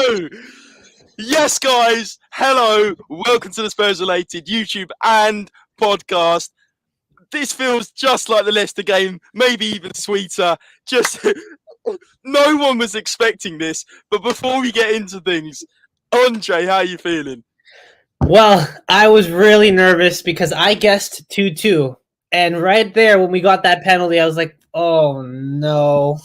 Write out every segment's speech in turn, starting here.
go! Yes, guys. Hello. Welcome to the Spurs Related YouTube and podcast. This feels just like the Leicester game, maybe even sweeter. Just no one was expecting this. But before we get into things, Andre, how are you feeling? Well, I was really nervous because I guessed 2-2. And right there, when we got that penalty, I was like, oh no.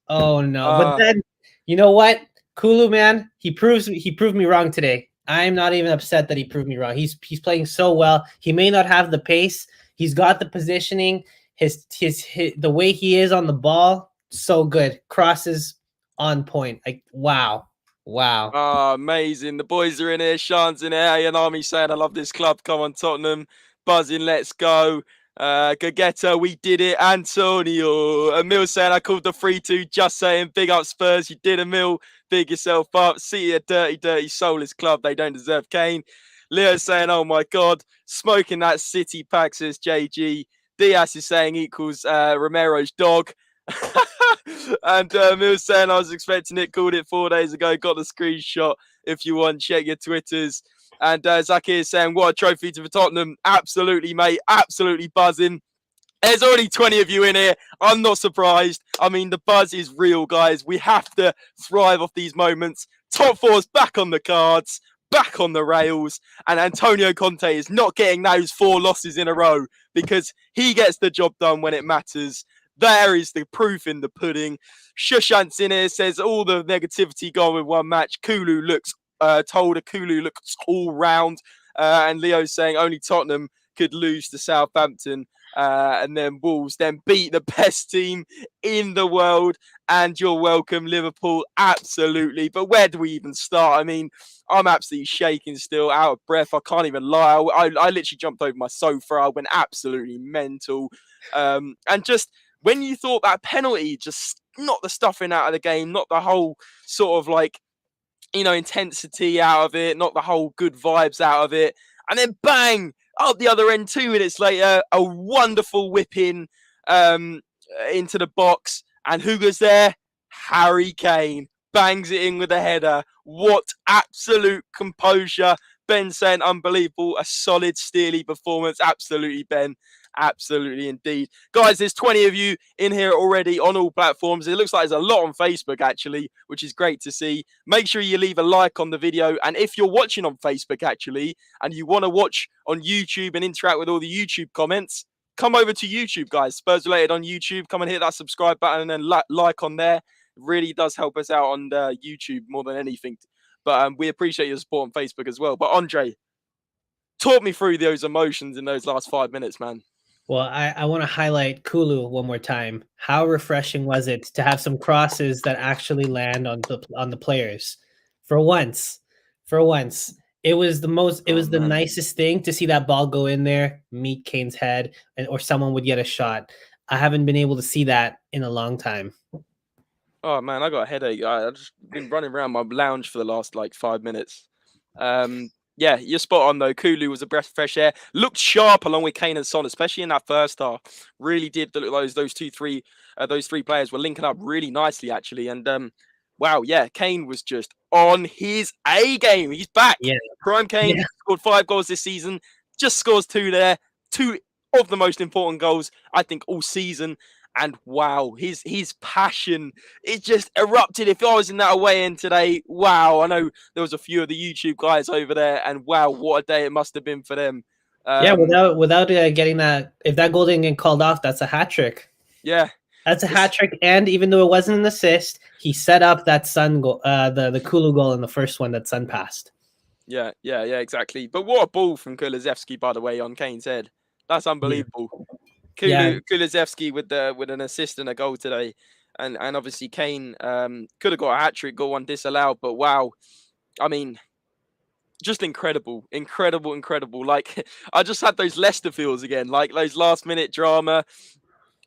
Oh no. But then, you know what? Kulu, man, he proved me wrong today. I'm not even upset that he proved me wrong. He's playing so well. He may not have the pace. He's got the positioning. His the way he is on the ball, so good. Crosses on point. Like wow. Wow. Oh, amazing. The boys are in here. Sean's in here. Yanami saying, I love this club. Come on, Tottenham. Buzzing, let's go. Gagetta, we did it. Antonio. Emil saying, I called the 3-2. Just saying, big up Spurs. You did, Emil. Big yourself up. City, a dirty, dirty, soulless club. They don't deserve Kane. Leo saying, oh my God. Smoking that City pack, says JG. Diaz is saying equals Romero's dog. And Mills saying I was expecting it, called it 4 days ago, got the screenshot. If you want, check your Twitters. And Zakir is saying, what a trophy to Tottenham. Absolutely, mate. Absolutely buzzing. There's already 20 of you in here. I'm not surprised. I mean, the buzz is real, guys. We have to thrive off these moments. Top four's back on the cards, back on the rails. And Antonio Conte is not getting those 4 losses in a row because he gets the job done when it matters. There is the proof in the pudding. Shushant's in here, says all the negativity gone with one match. Kulu looks Kulu looks all round. And Leo's saying only Tottenham could lose to Southampton. And then Wolves then beat the best team in the world. And you're welcome, Liverpool. Absolutely. But where do we even start? I mean, I'm absolutely shaking still, out of breath. I can't even lie. I literally jumped over my sofa. I went absolutely mental. And just when you thought that penalty just knocked the stuffing out of the game, not the whole sort of like, intensity out of it, not the whole good vibes out of it. And then bang, up the other end 2 minutes later, a wonderful whip-in into the box. And who goes there? Harry Kane. Bangs it in with a header. What absolute composure. Ben saying unbelievable. A solid, steely performance. Absolutely, Ben. Absolutely indeed. Guys, there's 20 of you in here already on all platforms. It looks like there's a lot on Facebook, actually, which is great to see. Make sure you leave a like on the video. And if you're watching on Facebook, actually, and you want to watch on YouTube and interact with all the YouTube comments, come over to YouTube, guys. Spurs Related on YouTube. Come and hit that subscribe button and then like on there. It really does help us out on YouTube more than anything. But we appreciate your support on Facebook as well. But Andre, talk me through those emotions in those last 5 minutes, man. Well, I want to highlight Kulu one more time. How refreshing was it to have some crosses that actually land on the players? For once, it was the nicest thing to see that ball go in there, meet Kane's head, or someone would get a shot. I haven't been able to see that in a long time. Oh man, I got a headache. I've just been running around my lounge for the last 5 minutes. Yeah, you're spot on though. Kulu was a breath of fresh air. Looked sharp along with Kane and Son, especially in that first half. Really did look like those three players were linking up really nicely actually. And wow, yeah, Kane was just on his A game. He's back. Yeah. Prime Kane scored 5 goals this season. Just scores 2 there. 2 of the most important goals I think all season. And wow, his passion, it just erupted. If I was in that away end today, wow, I know there was a few of the YouTube guys over there, and wow, what a day it must have been for them. Without getting that, if that goal didn't get called off, that's a hat trick. Yeah, that's a hat trick. And even though it wasn't an assist, he set up that Son goal, the Kulu goal in the first one that Son passed. Yeah, exactly. But what a ball from Kulusevski, by the way, on Kane's head. That's unbelievable. Yeah. Kulusevski with an assist and a goal today, and obviously Kane could have got a hat trick, got one disallowed, but wow, I mean, just incredible. Like I just had those Leicester feels again, like those last minute drama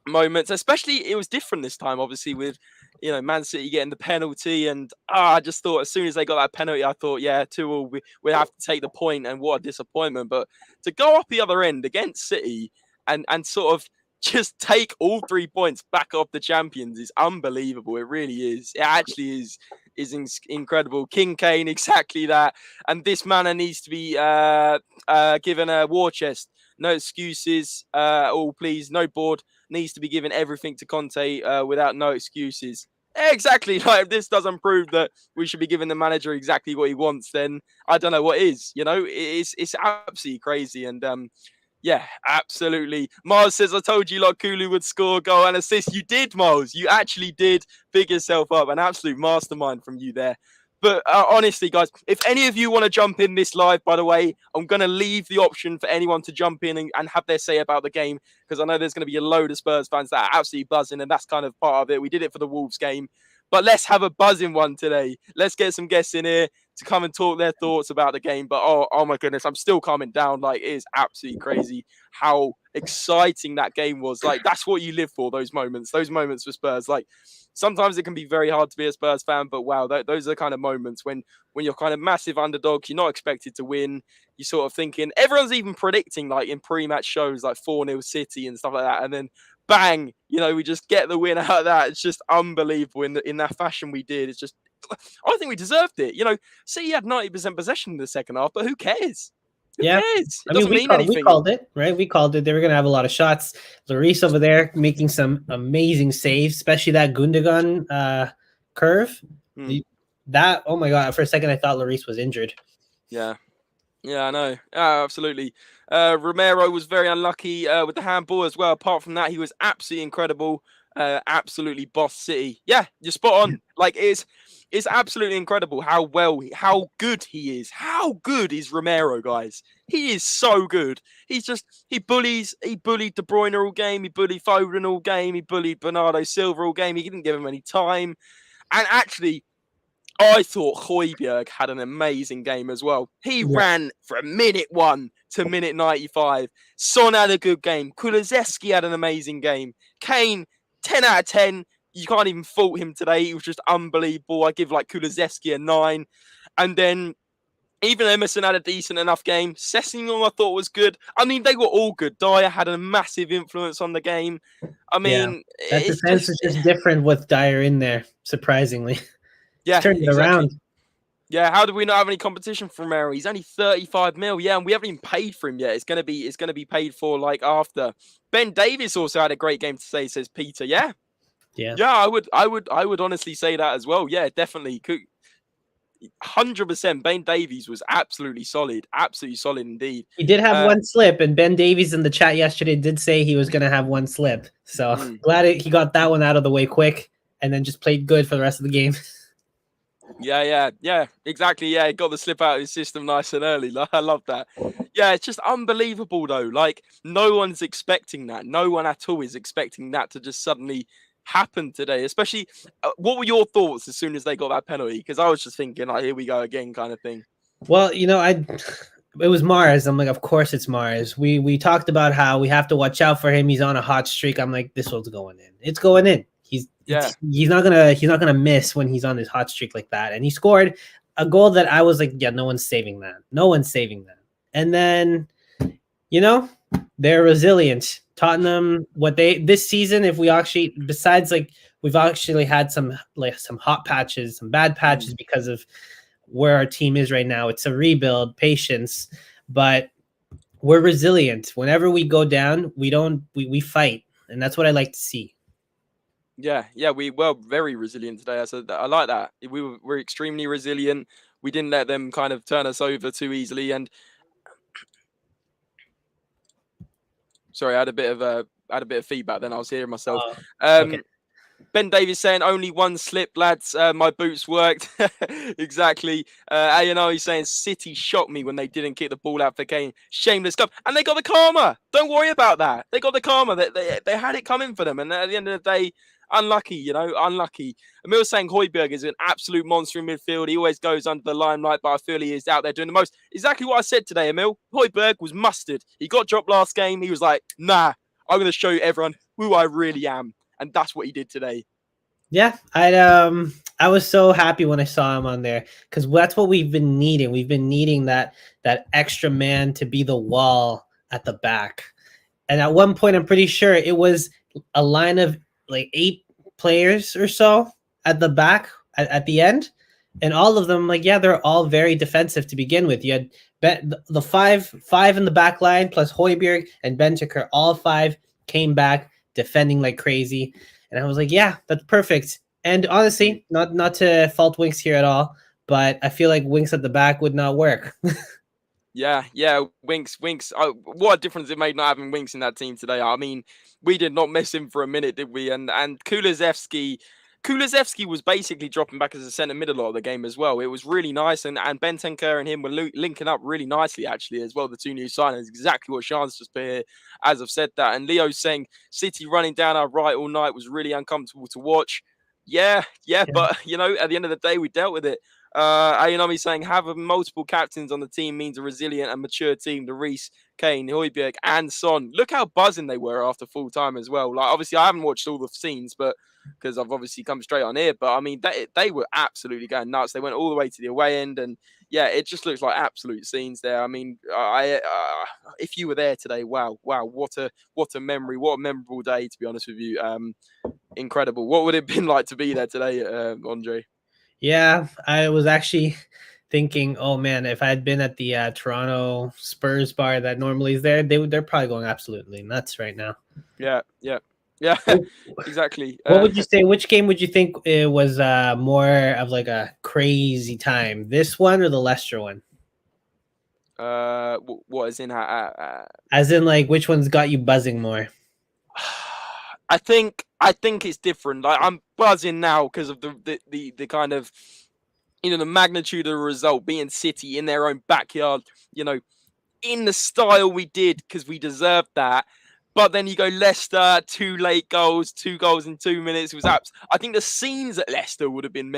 moments. Especially it was different this time, obviously with Man City getting the penalty, and I just thought as soon as they got that penalty, I thought 2-2 we have to take the point, and what a disappointment. But to go up the other end against City. And sort of just take all 3 points back off the champions is unbelievable. It really is. It actually is is incredible. King Kane, exactly that. And this man needs to be given a war chest. No excuses. Oh, please, no board. Needs to be given everything to Conte without no excuses. Exactly. Like, if this doesn't prove that we should be giving the manager exactly what he wants, then I don't know what is. You know, it's absolutely crazy. And yeah, absolutely. Miles says, I told you like Kulu would score, goal and assist. You did, Miles. You actually did big yourself up. An absolute mastermind from you there. But honestly, guys, if any of you want to jump in this live, by the way, I'm going to leave the option for anyone to jump in and have their say about the game, because I know there's going to be a load of Spurs fans that are absolutely buzzing, and that's kind of part of it. We did it for the Wolves game. But let's have a buzzing one today. Let's get some guests in here to come and talk their thoughts about the game. But oh my goodness, I'm still calming down. Like, it is absolutely crazy how exciting that game was. Like, that's what you live for, those moments for Spurs. Like, sometimes it can be very hard to be a Spurs fan, but wow, those are the kind of moments when you're kind of massive underdog, you're not expected to win. You're sort of thinking, everyone's even predicting, like in pre-match shows, like 4-0 City and stuff like that. And then bang, you know, we just get the win out of that. It's just unbelievable in that fashion we did. It's just, I think we deserved it. You know, City had 90% possession in the second half, but who cares? Who cares? It doesn't mean anything. We called it, right? We called it. They were going to have a lot of shots. Lloris over there making some amazing saves, especially that Gundogan curve. That, oh my God, for a second I thought Lloris was injured. Yeah, I know. Absolutely. Romero was very unlucky with the handball as well. Apart from that, he was absolutely incredible. Absolutely boss City. Yeah, you're spot on. Like, it's absolutely incredible how good he is. How good is Romero, guys? He is so good. He bullied De Bruyne all game. He bullied Foden all game. He bullied Bernardo Silva all game. He didn't give him any time. And actually, I thought Højbjerg had an amazing game as well. He ran from minute 1 to minute 95. Son had a good game. Kulusevski had an amazing game. Kane, 10 out of 10. You can't even fault him today. He was just unbelievable. I give like Kulusevski a 9. And then even Emerson had a decent enough game. Sessegnon I thought was good. I mean, they were all good. Dyer had a massive influence on the game. I mean, that defense is just different with Dyer in there, surprisingly. Yeah, turned it around. Yeah, how do we not have any competition from Romero? He's only 35 mil. Yeah, and we haven't even paid for him yet. It's gonna be paid for like after. Ben Davies also had a great game to say, says Peter. Yeah. I would honestly say that as well. Yeah, definitely. 100%. Ben Davies was absolutely solid indeed. He did have one slip, and Ben Davies in the chat yesterday did say he was gonna have one slip. So glad he got that one out of the way quick, and then just played good for the rest of the game. Yeah, exactly. Yeah, got the slip out of his system nice and early. I love that. Yeah, it's just unbelievable though. Like, no one's expecting that. No one at all is expecting that to just suddenly happen today. Especially, what were your thoughts as soon as they got that penalty? Because I was just thinking, like, here we go again, kind of thing. Well, you know, it was Mars. I'm like, of course it's Mars. We talked about how we have to watch out for him. He's on a hot streak. I'm like, this one's going in. It's going in. He's not gonna miss when he's on this hot streak like that. And he scored a goal that I was like, yeah, no one's saving that. No one's saving that. And then, you know, they're resilient. Tottenham, this season, if we actually, besides like we've actually had some hot patches, some bad patches because of where our team is right now. It's a rebuild, patience, but we're resilient. Whenever we go down, we fight, and that's what I like to see. Yeah, we were very resilient today. I like that. We're extremely resilient. We didn't let them kind of turn us over too easily. And sorry, I had a bit of feedback. Then I was hearing myself. Okay. Ben Davis saying only one slip, lads. My boots worked. Exactly. A&O is saying City shocked me when they didn't kick the ball out for Kane. Shameless stuff. And they got the karma. Don't worry about that. They got the karma. They had it coming for them. And at the end of the day, unlucky, unlucky. Emil saying Højbjerg is an absolute monster in midfield. He always goes under the limelight, but I feel he is out there doing the most. Exactly what I said today, Emil. Højbjerg was mustard. He got dropped last game. He was like, nah, I'm going to show everyone who I really am. And that's what he did today. Yeah, I was so happy when I saw him on there, because that's what we've been needing. We've been needing that extra man to be the wall at the back. And at one point, I'm pretty sure it was a line of like 8 players or so at the back at the end. And all of them, like, yeah, they're all very defensive to begin with. You had the five in the back line plus Hoiberg and Bentaker, all five came back defending like crazy. And I was like, yeah, that's perfect. And honestly, not to fault Winks here at all, but I feel like Winks at the back would not work. Yeah, Winks. What a difference it made not having Winks in that team today. I mean, we did not miss him for a minute, did we? And Kulizevsky was basically dropping back as a centre mid a lot of the game as well. It was really nice, and Bentancur and him were linking up really nicely actually as well. The two new signings, exactly what Sean's just put here, as I've said that. And Leo's saying City running down our right all night was really uncomfortable to watch. Yeah, but you know, at the end of the day, we dealt with it. Ayanami saying having multiple captains on the team means a resilient and mature team. The Reece, Kane, Højbjerg, and Son. Look how buzzing they were after full time as well. Like, obviously, I haven't watched all the scenes, but because I've obviously come straight on here. But I mean, they were absolutely going nuts. They went all the way to the away end, and yeah, it just looks like absolute scenes there. I mean, if you were there today, wow, what a memory, what a memorable day. To be honest with you, incredible. What would it have been like to be there today, Andre? Yeah, I was actually thinking, oh man, if I had been at the Toronto Spurs bar that normally is there, they're probably going absolutely nuts right now. Yeah, exactly. What would you say? Which game would you think it was more of like a crazy time? This one or the Leicester one? What is in As in, like, which one's got you buzzing more? I think it's different. Like, I'm buzzing now because of the kind of, you know, the magnitude of the result, being City in their own backyard, you know, in the style we did, because we deserved that. But then you go Leicester, 2 late goals, 2 goals in 2 minutes. It was I think the scenes at Leicester would have been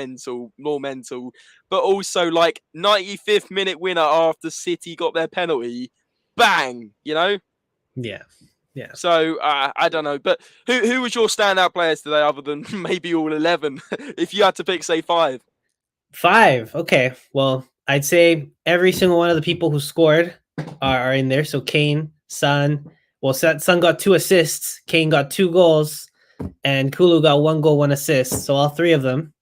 more mental. But also, like, 95th minute winner after City got their penalty, bang, you know. Yeah. So I don't know, but who was your standout players today, other than maybe all 11? If you had to pick, say 5. 5. Okay. Well, I'd say every single one of the people who scored are in there. So Kane, Son. Well, Son got 2 assists. Kane got 2 goals, and Kulu got 1 goal, 1 assist. So all 3 of them.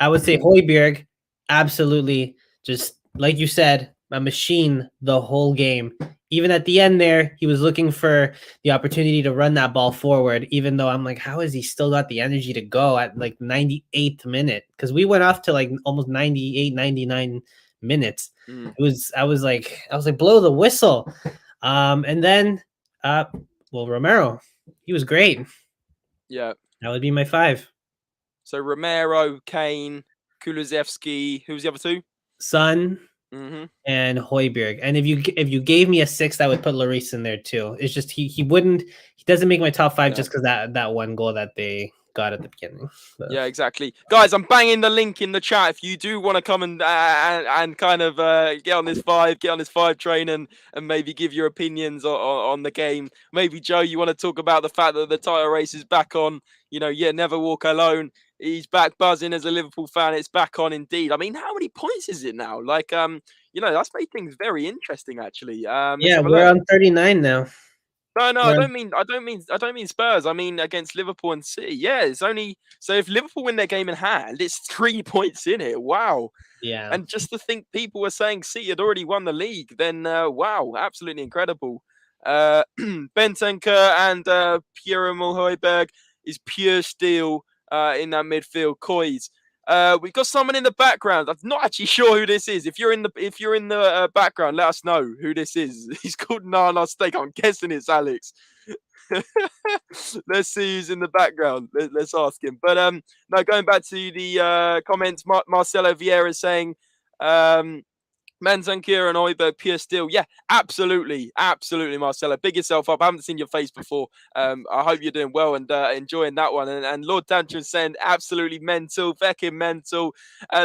I would say Højbjerg, absolutely, just like you said, a machine the whole game. Even at the end there, he was looking for the opportunity to run that ball forward, even though I'm like, how has he still got the energy to go at like 98th minute? Because we went off to like almost 98, 99 minutes. I was like, blow the whistle. And then Romero, he was great. Yeah. That would be my 5. So Romero, Kane, Kulusevski, who's the other 2? Son, and Højbjerg. And if you gave me a 6th, I would put Lloris in there too. It's just he doesn't make my top 5 just because that 1 goal that they got at the beginning. But. Yeah, exactly. Guys, I'm banging the link in the chat if you do want to come and kind of get on this 5 train and maybe give your opinions on the game. Maybe Joe, you want to talk about the fact that the title race is back on. You know, never walk alone. He's back buzzing as a Liverpool fan. It's back on indeed. I mean, how many points is it now? Like, you know, that's made things very interesting actually. Yeah, we're on 39 now. No, I don't mean Spurs. I mean against Liverpool and City. Yeah, it's only so if Liverpool win their game in hand, it's 3 points in it. Wow. Yeah. And just to think people were saying City had already won the league, then wow, absolutely incredible. Bentancur and Pierre-Emile Højbjerg is pure steel in that midfield. COYS. We've got someone in the background. I'm not actually sure who this is. If you're in the background, let us know who this is. He's called Nana Steak. I'm guessing it's Alex. Let's see who's in the background. Let's ask him. But no, going back to the comments, Marcelo Vieira is saying Bentancur and Højbjerg, pure steel. Yeah, absolutely, Marcelo. Big yourself up. I haven't seen your face before. I hope you're doing well and enjoying that one. And Lord Tantrum saying absolutely mental. Fucking mental.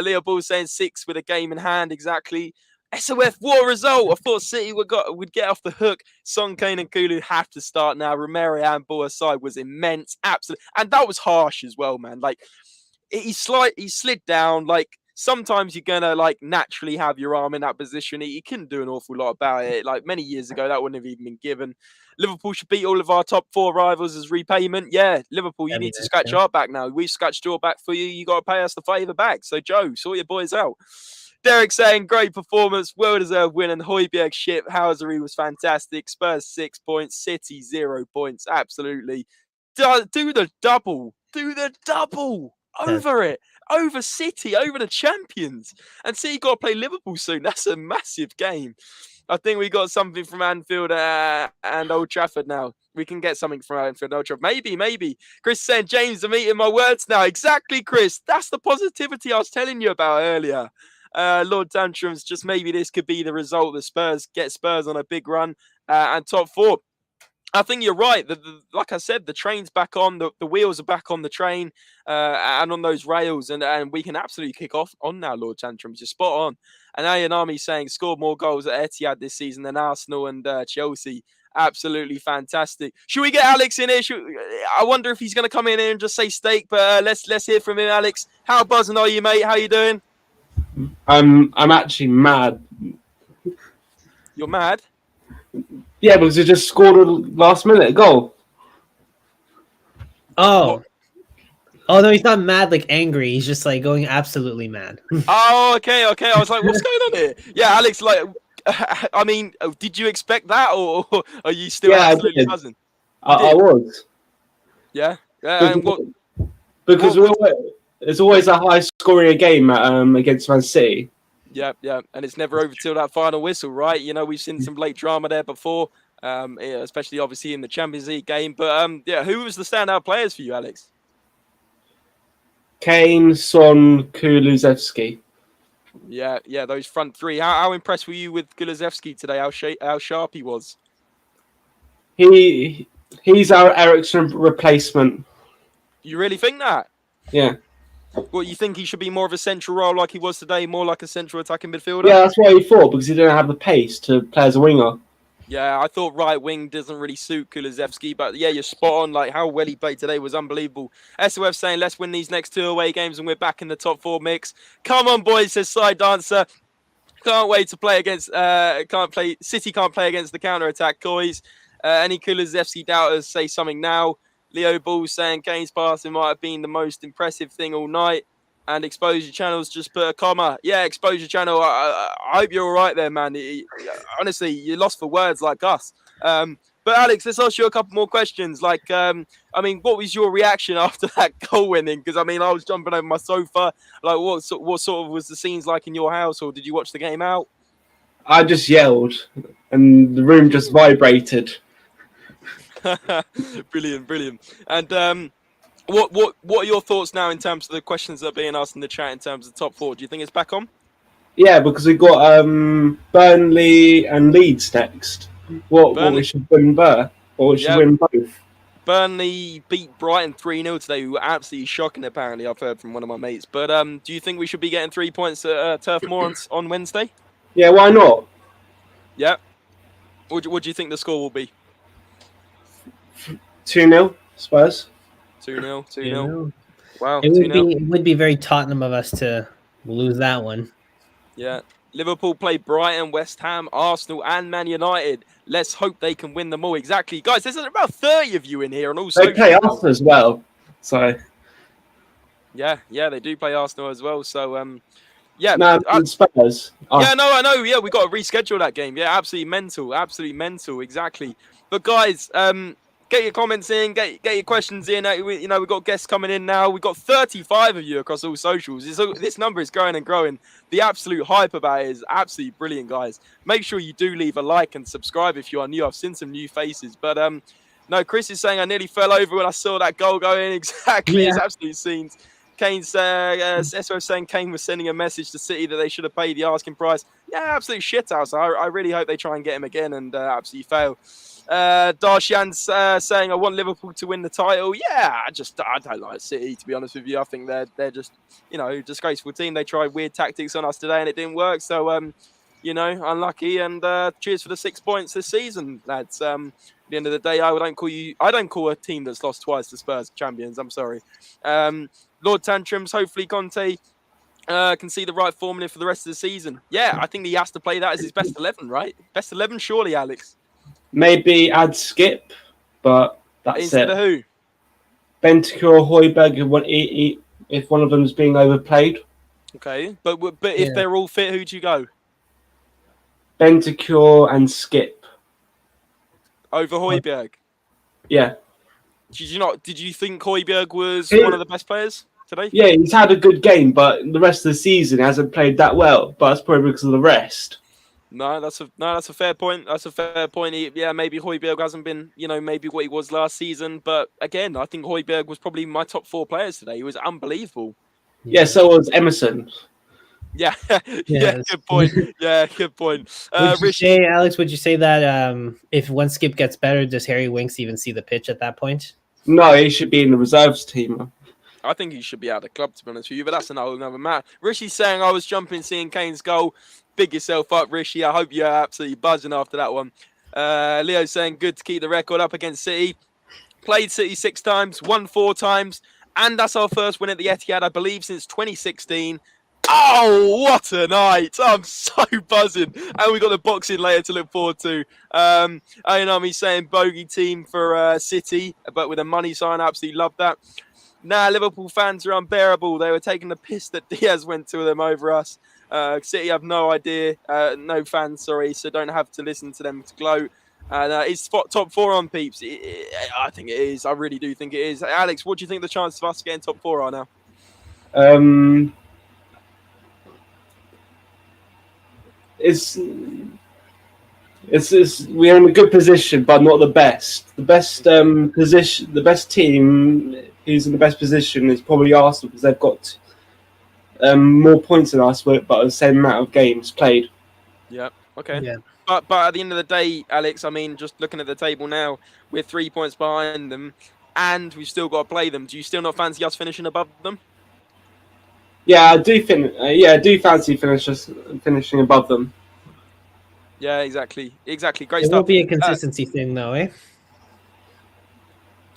Leo Ball saying 6 with a game in hand. Exactly. SOF, what a result. I thought City would get off the hook. Son, Kane and Kulu have to start now. Romero and Ball aside was immense. Absolutely. And that was harsh as well, man. Like, he slid down. Like, sometimes you're gonna like naturally have your arm in that position. He couldn't do an awful lot about it. Like many years ago, that wouldn't have even been given. Liverpool should beat all of our top 4 rivals as repayment. Yeah, Liverpool, you That'd be need to nice, scratch yeah. our back now. We've scratched your back for you. You got to pay us the favour back. So, Joe, sort your boys out. Derek saying, great performance, well-deserved win, and Højbjerg ship. Housery was fantastic. Spurs 6 points, City 0 points. Absolutely. Do the double. Do the double. Over it. Over City, over the champions. And City got to play Liverpool soon. That's a massive game. I think we got something from Anfield and Old Trafford now. We can get something from Anfield and Old Trafford. Maybe. Chris saying, James, I'm eating my words now. Exactly, Chris. That's the positivity I was telling you about earlier. Lord Tantrums, just maybe this could be the result. The Spurs get Spurs on a big run and top 4. I think you're right. Like I said, the train's back on. The wheels are back on the train and on those rails. And we can absolutely kick off on now, Lord Tantrums. You're spot on. And Ayanami saying scored more goals at Etihad this season than Arsenal and Chelsea. Absolutely fantastic. Should we get Alex in here? I wonder if he's going to come in here and just say steak. But let's hear from him, Alex. How buzzing are you, mate? How you doing? I'm actually mad. You're mad? Yeah, because he just scored a last-minute goal. Oh. Oh, no, he's not mad, like angry. He's just like going absolutely mad. Oh, okay. I was like, what's going on here? Yeah, Alex, like, I mean, did you expect that or are you still absolutely buzzing? I was. Yeah? Because there's always a high-scoring game against Man City. Yeah. And it's never over till that final whistle, right? You know, we've seen some late drama there before, especially obviously in the Champions League game. But, who was the standout players for you, Alex? Kane, Son, Kulusevski. Yeah, those front 3. How impressed were you with Kulusevski today? How sharp he was? He's our Eriksen replacement. You really think that? Yeah. What, you think he should be more of a central role like he was today, more like a central attacking midfielder? Yeah, that's what he thought, because he didn't have the pace to play as a winger. Yeah, I thought right wing doesn't really suit Kulusevski, but yeah, you're spot on. Like how well he played today was unbelievable. SOF saying, let's win these next 2 away games and we're back in the top 4 mix. Come on, boys, says Side Dancer. Can't wait to play against, City can't play against the counter-attack, COYS. Any Kulusevski doubters say something now. Leo Ball saying Kane's passing might have been the most impressive thing all night. And Exposure Channel's just put a comma. Yeah, Exposure Channel, I hope you're all right there, man. Honestly, you're lost for words like us. But Alex, let's ask you a couple more questions. Like, what was your reaction after that goal winning? Because, I was jumping over my sofa. Like, what sort of was the scenes like in your house? Or did you watch the game out? I just yelled, and the room just vibrated. Brilliant. And what are your thoughts now in terms of the questions that are being asked in the chat in terms of top 4? Do you think it's back on? Yeah, because we've got Burnley and Leeds next. What we should win there? Or we should win both? Burnley beat Brighton 3-0 today, who were absolutely shocking, apparently, I've heard from one of my mates. But do you think we should be getting 3 points at Turf Moor on Wednesday? Yeah, why not? Yeah. What do you think the score will be? 2-0, Spurs. 2-0. Wow, it would be very Tottenham of us to lose that one. Yeah. Liverpool play Brighton, West Ham, Arsenal, and Man United. Let's hope they can win them all. Exactly. Guys, there's about 30 of you in here. And also they play us as well. So. Yeah, they do play Arsenal as well. So, yeah. No, Spurs. Yeah, no, I know. Yeah, we got to reschedule that game. Yeah, absolutely mental. Exactly. But guys, get your comments in, get your questions in. We've got guests coming in now. We've got 35 of you across all socials. This number is growing and growing. The absolute hype about it is absolutely brilliant, guys. Make sure you do leave a like and subscribe if you are new. I've seen some new faces. But no, Chris is saying I nearly fell over when I saw that goal go in. Exactly. Yeah. It's absolute scenes. Kane's SO saying Kane was sending a message to City that they should have paid the asking price. Yeah, absolute shit house. I really hope they try and get him again and absolutely fail. Darshan's saying I want Liverpool to win the title. Yeah, I don't like City, to be honest with you. I think they're just disgraceful team. They tried weird tactics on us today and it didn't work. So unlucky. And cheers for the 6 points this season, lads. At the end of the day, I don't call a team that's lost twice to Spurs champions. I'm sorry. Lord Tantrums, hopefully Conte can see the right formula for the rest of the season. Yeah, I think he has to play that as his best 11, right? Best 11, surely, Alex. Maybe add Skip, but that's Instead of who? Bentancur or Højbjerg, if one of them is being overplayed. Okay, but if they're all fit, who do you go? Bentancur and Skip. Over Højbjerg? Yeah. Did you think Højbjerg was one of the best players today? Yeah, he's had a good game, but the rest of the season he hasn't played that well. But that's probably because of the rest. No, that's a fair point. That's a fair point. Maybe Højbjerg hasn't been, maybe what he was last season. But again, I think Højbjerg was probably my top 4 players today. He was unbelievable. Yeah, so was Emerson. Yeah, good point. Yeah, good point. Alex, would you say that if one Skip gets better, does Harry Winks even see the pitch at that point? No, he should be in the reserves team. I think he should be out of the club, to be honest with you, but that's another matter. Rishi's saying I was jumping seeing Kane's goal. Big yourself up, Rishi. I hope you're absolutely buzzing after that one. Leo saying good to keep the record up against City. Played City 6 times, won 4 times, and that's our first win at the Etihad, I believe, since 2016. Oh, what a night! I'm so buzzing. And we got the boxing later to look forward to. Ayanami's saying bogey team for City, but with a money sign. Absolutely love that. Nah, Liverpool fans are unbearable. They were taking the piss that Diaz went to them over us. City have no idea, no fans, sorry, so don't have to listen to them to gloat. And it's top 4 on, peeps. I think it is. I really do think it is. Alex, what do you think the chances of us getting top 4 are now? It's we're in a good position, but not the best. The best position, the best team who's in the best position is probably Arsenal because they've got more points than us, but the same amount of games played. Yeah. Okay. Yeah. But at the end of the day, Alex, I mean, just looking at the table now, we're 3 points behind them, and we've still got to play them. Do you still not fancy us finishing above them? Yeah, I do think. I do fancy finishing above them. Yeah, exactly. Great It stuff. will be a consistency thing, though, eh?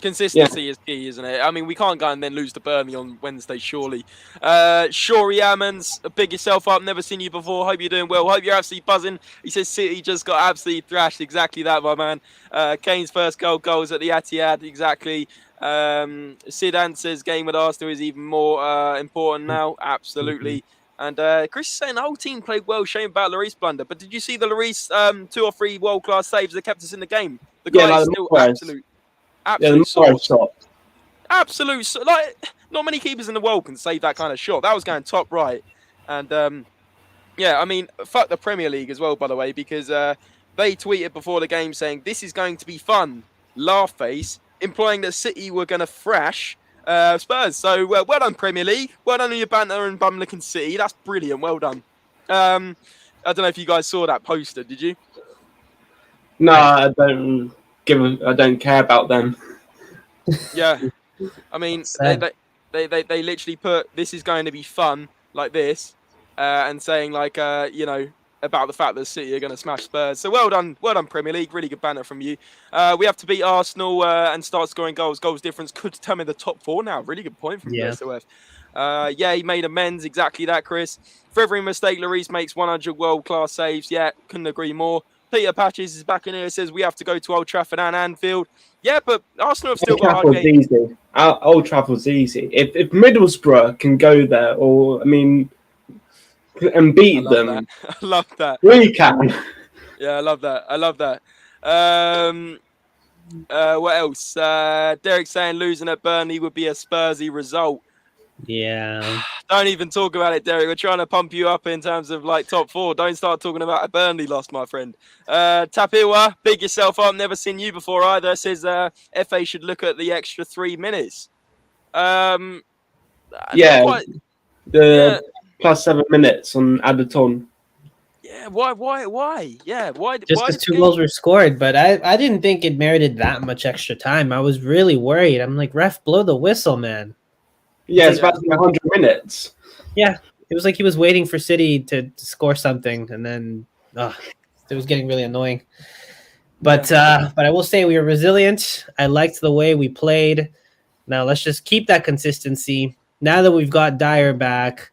Consistency is key, isn't it? I mean, we can't go and then lose to Burnley on Wednesday, surely. Shori Ammons, big yourself up. Never seen you before. Hope you're doing well. Hope you're absolutely buzzing. He says City just got absolutely thrashed. Exactly that, my man. Kane's first goals at the Etihad. Exactly. Sid answers game with Arsenal is even more important now. Absolutely. And Chris is saying the whole team played well. Shame about Lloris blunder. But did you see the Lloris 2 or 3 world-class saves that kept us in the game? The guy is still absolute shot. Absolute, like, not many keepers in the world can save that kind of shot. That was going top right. And, I mean, fuck the Premier League as well, by the way, because they tweeted before the game saying, this is going to be fun, laugh face, implying that City were going to thrash Spurs. So, well done, Premier League. Well done on your banter and bum-looking City. That's brilliant. Well done. I don't know if you guys saw that poster, did you? No, I don't care about them. Yeah, I mean, they literally put this is going to be fun like this, and saying like about the fact that City are going to smash Spurs. So well done Premier League, really good banner from you. We have to beat Arsenal and start scoring goals. Goals difference could determine the top 4 now. Really good point from USOF. He made amends, exactly that, Chris. For every mistake, Lloris makes 100 world-class saves. Yeah, couldn't agree more. Peter Patches is back in here. Says we have to go to Old Trafford and Anfield. Yeah, but Arsenal have still got hard games. Easy. Old Trafford's easy. If Middlesbrough can go there, and beat them, I love that. We can. Yeah, I love that. What else? Derek saying losing at Burnley would be a Spursy result. Yeah. Don't even talk about it, Derek. We're trying to pump you up in terms of like top 4. Don't start talking about a Burnley loss, my friend. Tapiwa, big yourself up. Never seen you before either. Says FA should look at the extra 3 minutes. The plus 7 minutes on added on. Yeah, why? Yeah, why? Just because 2 goals were scored, but I didn't think it merited that much extra time. I was really worried. I'm like, ref, blow the whistle, man. Yeah, it's about 100 minutes. Yeah, it was like he was waiting for City to score something, and then it was getting really annoying. But I will say we were resilient. I liked the way we played. Now let's just keep that consistency. Now that we've got Dyer back,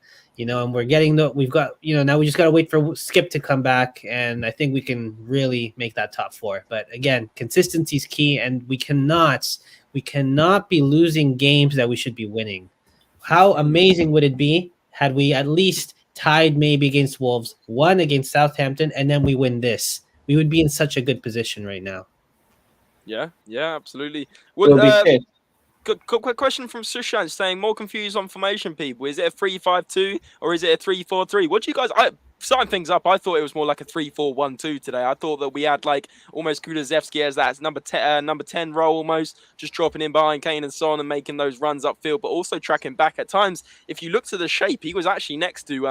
and we've got, now we just got to wait for Skip to come back, and I think we can really make that top four. But again, consistency is key, and we cannot be losing games that we should be winning. How amazing would it be had we at least tied maybe against Wolves, won against Southampton, and then we win this? We would be in such a good position right now. Yeah, absolutely. It'll be good. Quick question from Sushant saying, more confused on formation, people. Is it a 3-5-2 or is it a 3-4-3? What do you guys... starting things up, I thought it was more like a 3-4-1-2 today. I thought that we had like almost Kulusevski as that number 10 role almost, just dropping in behind Kane and Son and making those runs upfield, but also tracking back at times. If you look to the shape, he was actually next to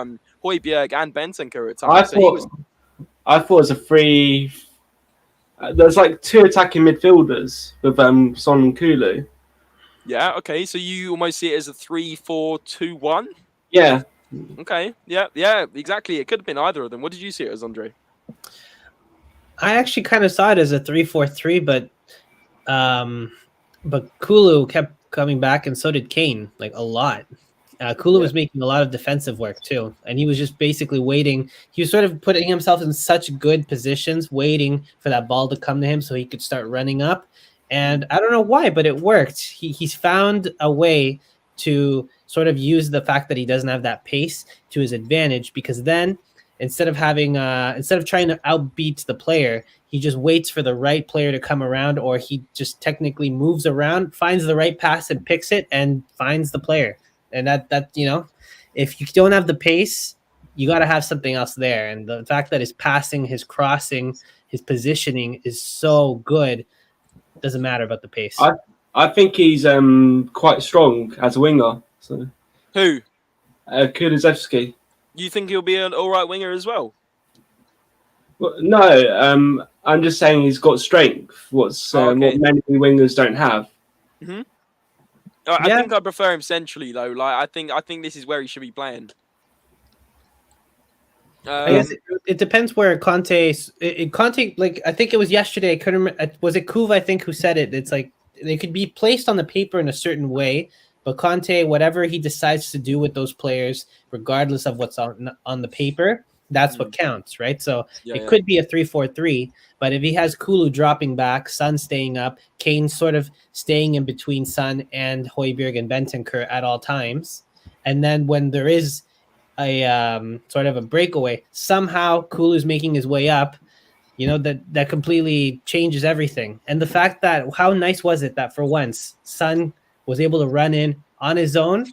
Højbjerg and Bentancur at times. I thought it was a three... there's like two attacking midfielders with Son and Kulu. Yeah, okay. So you almost see it as a 3-4-2-1? Yeah. Okay. Yeah, exactly. It could have been either of them. What did you see it as, Andre? I actually kind of saw it as a 3-4-3, but Kulu kept coming back, and so did Kane, like a lot. Kulu was making a lot of defensive work too, and he was just basically waiting. He was sort of putting himself in such good positions, waiting for that ball to come to him so he could start running up. And I don't know why, but it worked. He's found a way to sort of use the fact that he doesn't have that pace to his advantage, because then instead of trying to outbeat the player, he just waits for the right player to come around, or he just technically moves around, finds the right pass and picks it and finds the player. And that if you don't have the pace, you got to have something else there. And the fact that his passing, his crossing, his positioning is so good, doesn't matter about the pace. I think he's quite strong as a winger. So. Who? Kulusevski. You think he'll be an all right winger as well? Well, no, I'm just saying he's got strength. What many wingers don't have. Mm-hmm. I think I prefer him centrally though. Like I think this is where he should be playing. I guess it depends where Conte. Conte, like I think it was yesterday. I couldn't remember. Was it Kuva? I think who said it. It's like they could be placed on the paper in a certain way, but Conte, whatever he decides to do with those players, regardless of what's on the paper, that's what counts, right? So it could be a 3-4-3, but if he has Kulu dropping back, Son staying up, Kane sort of staying in between Son and Højbjerg and Bentancur at all times, and then when there is a sort of a breakaway, somehow Kulu's making his way up, that completely changes everything. And the fact that, how nice was it that for once Son was able to run in on his own,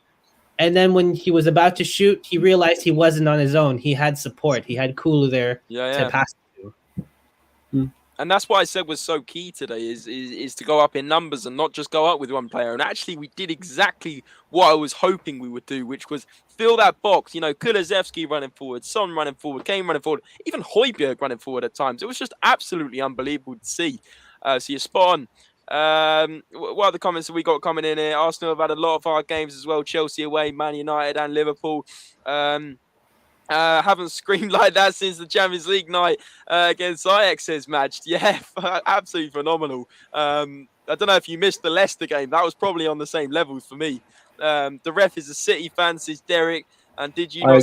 and then when he was about to shoot, he realized he wasn't on his own. He had support. He had Kulu there to pass to. And that's what I said was so key today is to go up in numbers and not just go up with one player. And actually, we did exactly what I was hoping we would do, which was fill that box. Kulusevski running forward, Son running forward, Kane running forward, even Højbjerg running forward at times. It was just absolutely unbelievable to see. So you're spot on. What other comments have we got coming in here? Arsenal have had a lot of hard games as well. Chelsea away, Man United and Liverpool. Haven't screamed like that since the Champions League night against Ajax, says Madged. Yeah, absolutely phenomenal. I don't know if you missed the Leicester game. That was probably on the same level for me. The ref is a City fan, says Derek. And did you not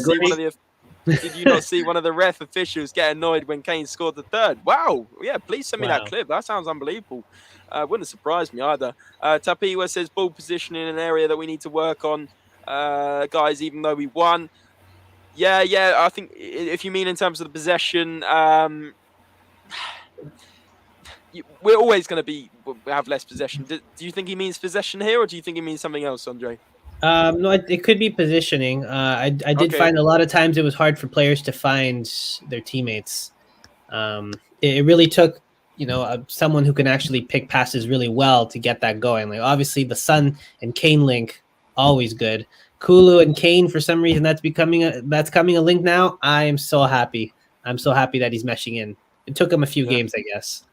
see one of the ref officials get annoyed when Kane scored the third? Wow. Yeah, please send me that clip. That sounds unbelievable. Wouldn't surprise me either. Tapiwa says ball position in an area that we need to work on, guys, even though we won. Yeah. I think if you mean in terms of the possession, we're always going to have less possession. Do you think he means possession here, or do you think he means something else, Andre? No, it could be positioning. I did find a lot of times it was hard for players to find their teammates. It really took, someone who can actually pick passes really well to get that going. Like obviously the Son and Kane link, always good. Kulu and Kane, for some reason, that's coming a link now. I am so happy. I'm so happy that he's meshing in. It took him a few games, I guess.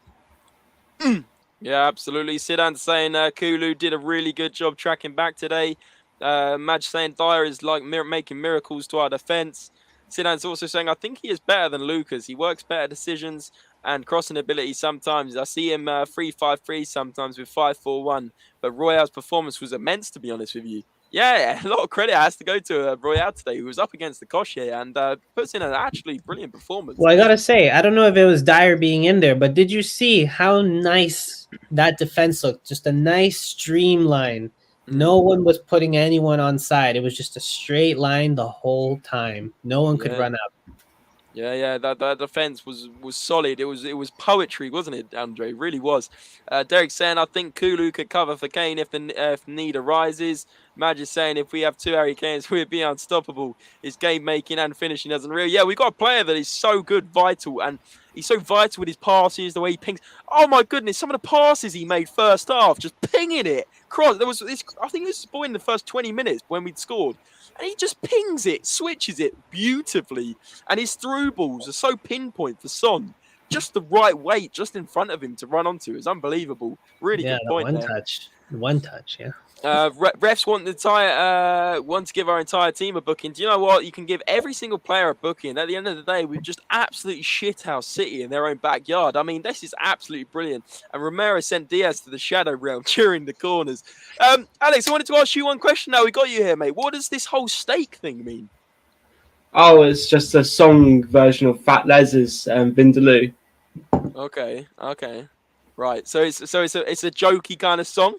Yeah, absolutely. Sidan saying Kulu did a really good job tracking back today. Madge saying Dyer is like making miracles to our defense. Sidan's also saying, I think he is better than Lucas. He works better decisions and crossing ability sometimes. I see him 3-5-3 sometimes with 5-4-1. But Royale's performance was immense, to be honest with you. Yeah, a lot of credit has to go to Royale today, who was up against the Kosh here and puts in an actually brilliant performance. Well, I gotta say, I don't know if it was Dyer being in there, but did you see how nice that defense looked? Just a nice streamline. No one was putting anyone on side. It was just a straight line the whole time. No one could run up. Yeah. That defense was solid. It was poetry, wasn't it, Andre? It really was. Derek saying, I think Kulu could cover for Kane if need arises. Magic saying, if we have 2 Harry Kanes, we'd be unstoppable. His game making and finishing doesn't really. Yeah, we got a player that is so good, vital, and he's so vital with his passes, the way he pings. Oh my goodness, some of the passes he made first half, just pinging it. Cross. There was this. I think this was in the first 20 minutes when we'd scored. And he just pings it, switches it beautifully. And his through balls are so pinpoint for Son. Just the right weight, just in front of him to run onto. It's unbelievable. Really good point there. One touch, yeah. Refs want to give our entire team a booking. Do you know what? You can give every single player a booking. At the end of the day, we've just absolutely shithouse City in their own backyard. I mean, this is absolutely brilliant. And Romero sent Diaz to the shadow realm during the corners. Alex, I wanted to ask you one question now. We got you here, mate. What does this whole stake thing mean? Oh, it's just a song version of Fat Les's Vindaloo. Okay. Right. So it's a jokey kind of song?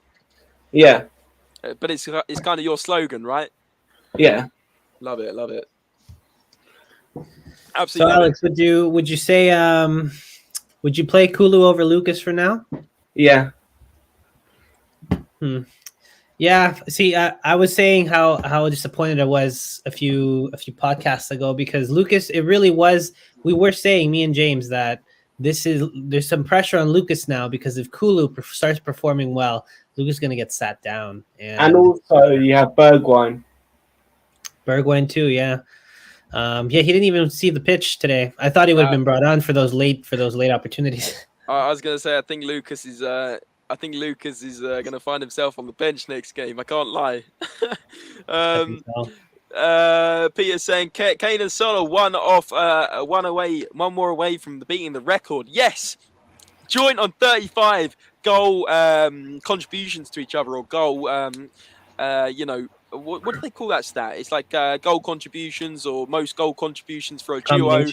Yeah. But it's kind of your slogan, right? Yeah. Love it. Absolutely. So, Alex, would you say would you play Kulu over Lucas for now? Yeah. Yeah. See, I was saying how disappointed I was a few podcasts ago because Lucas. It really was. We were saying, me and James, that there's some pressure on Lucas now because if Kulu starts performing well, Lucas is going to get sat down. And also you have Bergwijn. Bergwijn too, yeah. He didn't even see the pitch today. I thought he would have been brought on for those late opportunities. I was going to say, I think Lucas is going to find himself on the bench next game. I can't lie. Peter saying Kane and Son are one more away from beating the record. Yes, joint on 35 goal contributions to each other, or goal. What do they call that stat? It's like goal contributions or most goal contributions for a duo.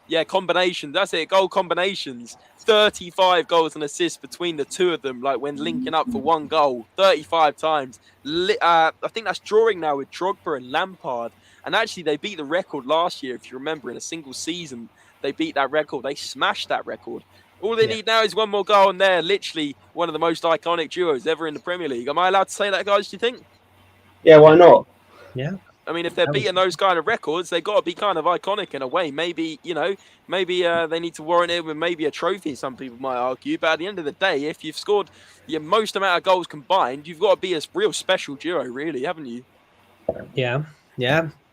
Yeah, combination. That's it. Goal combinations. 35 goals and assists between the two of them. Like when linking up for one goal, 35 times. I think that's drawing now with Drogba and Lampard. And actually, they beat the record last year. If you remember, in a single season, they beat that record. They smashed that record. All they need now is one more goal, and they're literally one of the most iconic duos ever in the Premier League. Am I allowed to say that, guys? Do you think? Yeah, why not? Yeah. I mean, if they're beating those kind of records, they've got to be kind of iconic in a way. Maybe, they need to warrant it with maybe a trophy, some people might argue. But at the end of the day, if you've scored your most amount of goals combined, you've got to be a real special duo, really, haven't you? Yeah.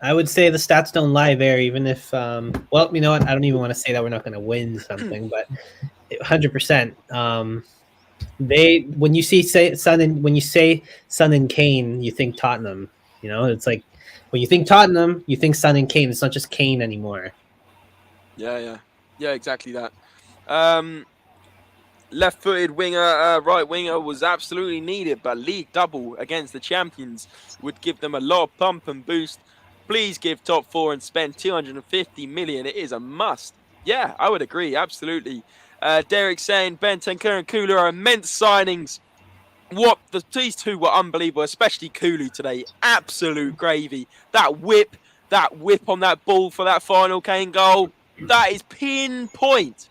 I would say the stats don't lie there, even if, well, you know what? I don't even want to say that we're not going to win something, but 100%. When you say Son and Kane, you think Tottenham. It's like when you think Tottenham, you think Son and Kane. It's not just Kane anymore. Yeah, exactly that. Left-footed winger, right winger was absolutely needed, but league double against the champions would give them a lot of pump and boost. Please give top four and spend 250 million. It is a must. Yeah, I would agree, absolutely. Derek saying Bentancur and Kulu are immense signings. These two were unbelievable, especially Kulu today. Absolute gravy. That whip on that ball for that final Kane goal. That is pinpoint.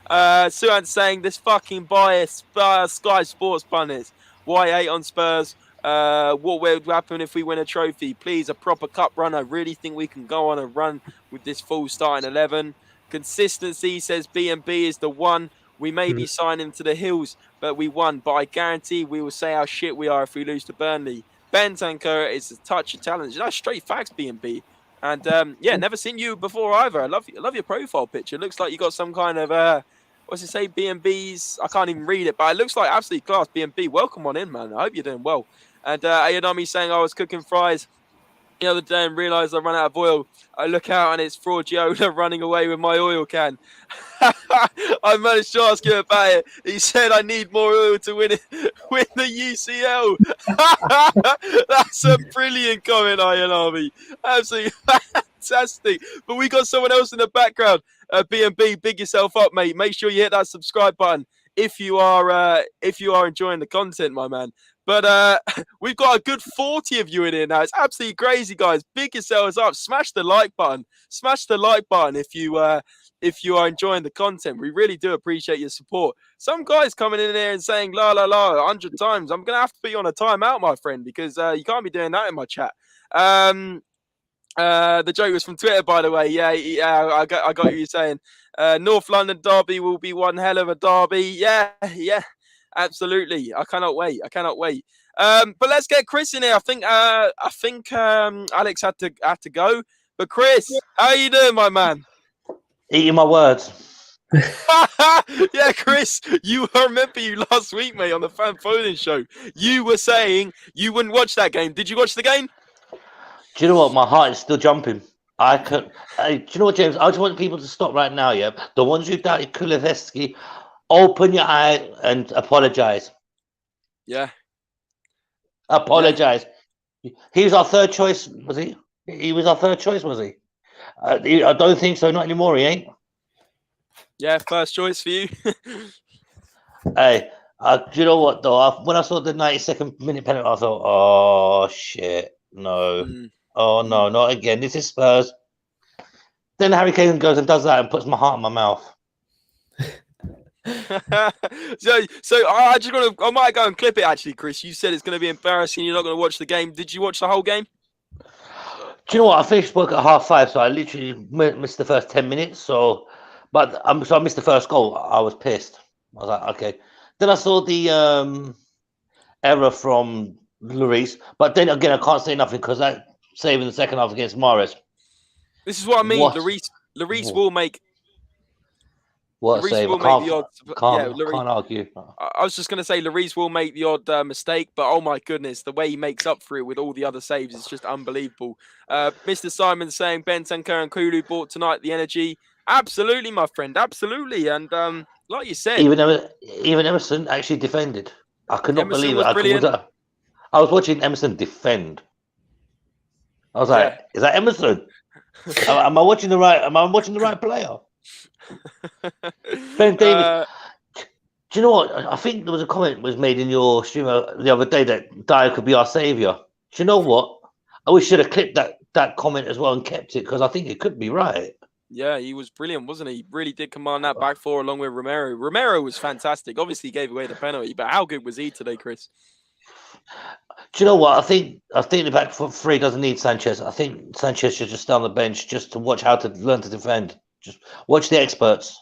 Suhan saying this fucking bias Sky Sports pundits. Why 8 on Spurs? What would happen if we win a trophy? Please, a proper cup run. I really think we can go on a run with this full starting 11. Consistency, says B&B, is the one. We may be signing to the hills, but we won. But I guarantee we will say how shit we are if we lose to Burnley. Bentancur is a touch of talent. That's straight facts, B&B. And never seen you before either. I love your profile picture. It looks like you got some kind of what's it say? B&B's. I can't even read it, but it looks like absolutely class. B&B, welcome on in, man. I hope you're doing well. And Ayanami saying I was cooking fries. the other day and realised I run out of oil. I look out and it's Fraudiola running away with my oil can. I managed to ask him about it. He said I need more oil to win the UCL. That's a brilliant comment, Iron Army. Absolutely fantastic. But we got someone else in the background. B&B, big yourself up, mate. Make sure you hit that subscribe button if you are enjoying the content, my man. But we've got a good 40 of you in here now. It's absolutely crazy, guys. Big yourselves up. Smash the like button. Smash the like button if you are enjoying the content. We really do appreciate your support. Some guys coming in there and saying la la la 100 times. I'm gonna have to put you on a timeout, my friend, because you can't be doing that in my chat. The joke was from Twitter, by the way. Yeah, I got what you're saying. North London derby will be one hell of a derby. Yeah, absolutely. I cannot wait. But let's get Chris in here. I think Alex had to go. But Chris, how you doing, my man? Eating my words. Yeah, Chris, you remember you last week, mate, on the Fan Folding show. You were saying you wouldn't watch that game. Did you watch the game? Do you know what? My heart is still jumping. Do you know what, James? I just want people to stop right now, yeah? The ones who doubted Kulusevski, open your eye and apologise. Yeah. Apologise. Yeah. He was our third choice, was he? He was our third choice, was he? I don't think so. Not anymore, he ain't. Yeah, first choice for you. Hey, do you know what, though? When I saw the 92nd minute penalty, I thought, oh, shit, no. Oh, no, not again. This is Spurs. Then Harry Kane goes and does that and puts my heart in my mouth. So I might go and clip it, actually, Chris. You said it's going to be embarrassing. You're not going to watch the game. Did you watch the whole game? Do you know what? I finished work at 5:30, so I literally missed the first 10 minutes. So I missed the first goal. I was pissed. I was like, okay. Then I saw the error from Lloris, but then again, I can't say nothing because that save in the second half against Mahrez. This is what I mean. Lloris will make. What Lloris save? will make the odd. Can't argue. I was just going to say Lloris will make the odd mistake, but oh my goodness, the way he makes up for it with all the other saves is just unbelievable. Mr. Simon saying Bentancur and Kulu bought tonight the energy. Absolutely, my friend, absolutely. And like you said, even Emerson actually defended. I could not believe it. I was watching Emerson defend. I was like, "Is that Emerson? Am I watching the right player?" Ben David, do you know what? I think there was a comment was made in your stream the other day that Dyer could be our saviour. Do you know what? I wish should have clipped that comment as well and kept it because I think it could be right. Yeah, he was brilliant, wasn't he? He really did command that back four along with Romero. Romero was fantastic. Obviously, he gave away the penalty, but how good was he today, Chris? Do you know what? I think the back three doesn't need Sanchez. I think Sanchez should just stay on the bench just to watch how to learn to defend. Just watch the experts.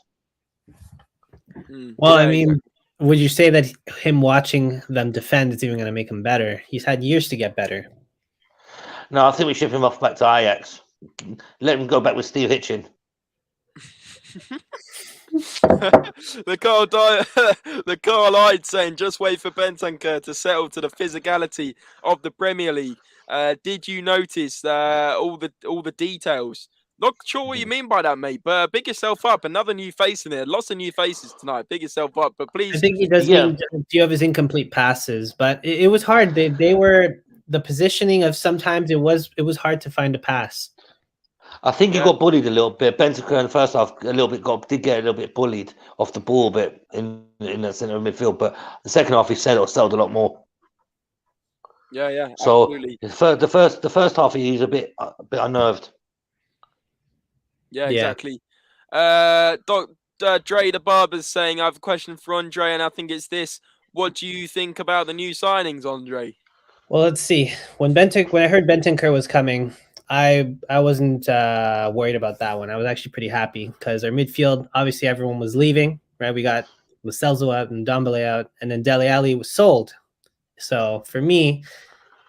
Well, I mean, would you say that him watching them defend is even going to make him better? He's had years to get better. No, I think we ship him off back to Ajax. Let him go back with Steve Hitchin. the Carl Hyde saying, just wait for Bentancur to settle to the physicality of the Premier League. Did you notice all the details? Not sure what you mean by that, mate, but big yourself up. Another new face in there. Lots of new faces tonight. Big yourself up, but please. I think he does mean a few of his incomplete passes, but it was hard. They were the positioning of sometimes it was hard to find a pass. I think he got bullied a little bit. Bentancur in the first half did get a little bit bullied off the ball a bit in the centre of midfield, but the second half he settled a lot more. Yeah. So absolutely. the first half he was a bit unnerved. Yeah, exactly. Dre the Barber's saying, I have a question for Andre, and I think it's this. What do you think about the new signings, Andre? Well, let's see. When I heard Bentancur was coming, I wasn't worried about that one. I was actually pretty happy because our midfield, obviously everyone was leaving, right? We got Lo Celso out and Ndombele out, and then Dele Alli was sold. So for me,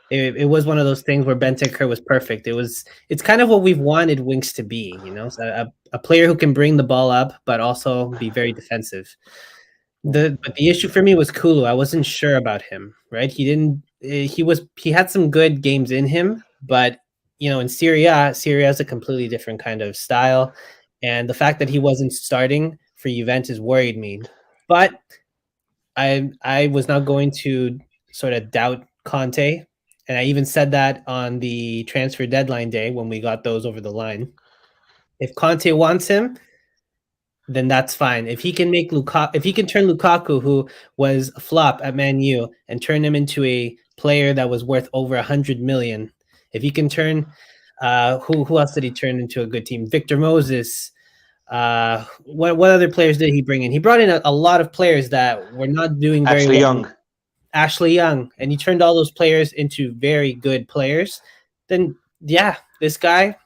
it was one of those things where Bentancur was perfect. It's kind of what we've wanted Winks to be, so a player who can bring the ball up but also be very defensive. But the issue for me was Kulu. I wasn't sure about him, right? He had some good games in him, but in Serie A is a completely different kind of style, and the fact that he wasn't starting for Juventus worried me. But I was not going to sort of doubt Conte, and I even said that on the transfer deadline day when we got those over the line. If Conte wants him, then that's fine. If he can make if he can turn Lukaku, who was a flop at Man U, and turn him into a player that was worth over 100 million, if he can turn, who else did he turn into a good team? Victor Moses. What other players did he bring in? He brought in a lot of players that were not doing very well. Ashley Young, and he turned all those players into very good players. Then yeah, this guy,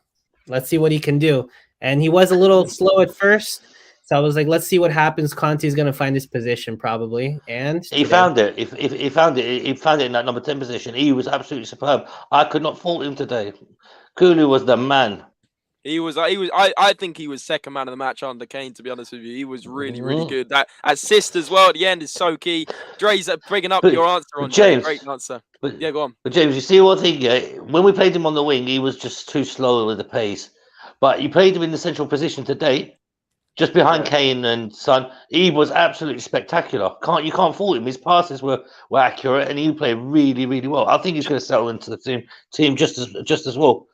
let's see what he can do. And he was a little slow at first. So I was like, let's see what happens. Conte's going to find his position probably. And he found it. If he found it, he found it in that number 10 position. He was absolutely superb. I could not fault him today. Kulu was the man. I think he was second man of the match under Kane, to be honest with you. He was really, really good. That assist as well at the end is so key. Dre's bringing up your answer on James. Great answer. Yeah, go on. But James, you see what thing? When we played him on the wing, he was just too slow with the pace. But you played him in the central position today, just behind Kane and Son. He was absolutely spectacular. You can't fault him. His passes were accurate, and he played really, really well. I think he's going to settle into the team just as well.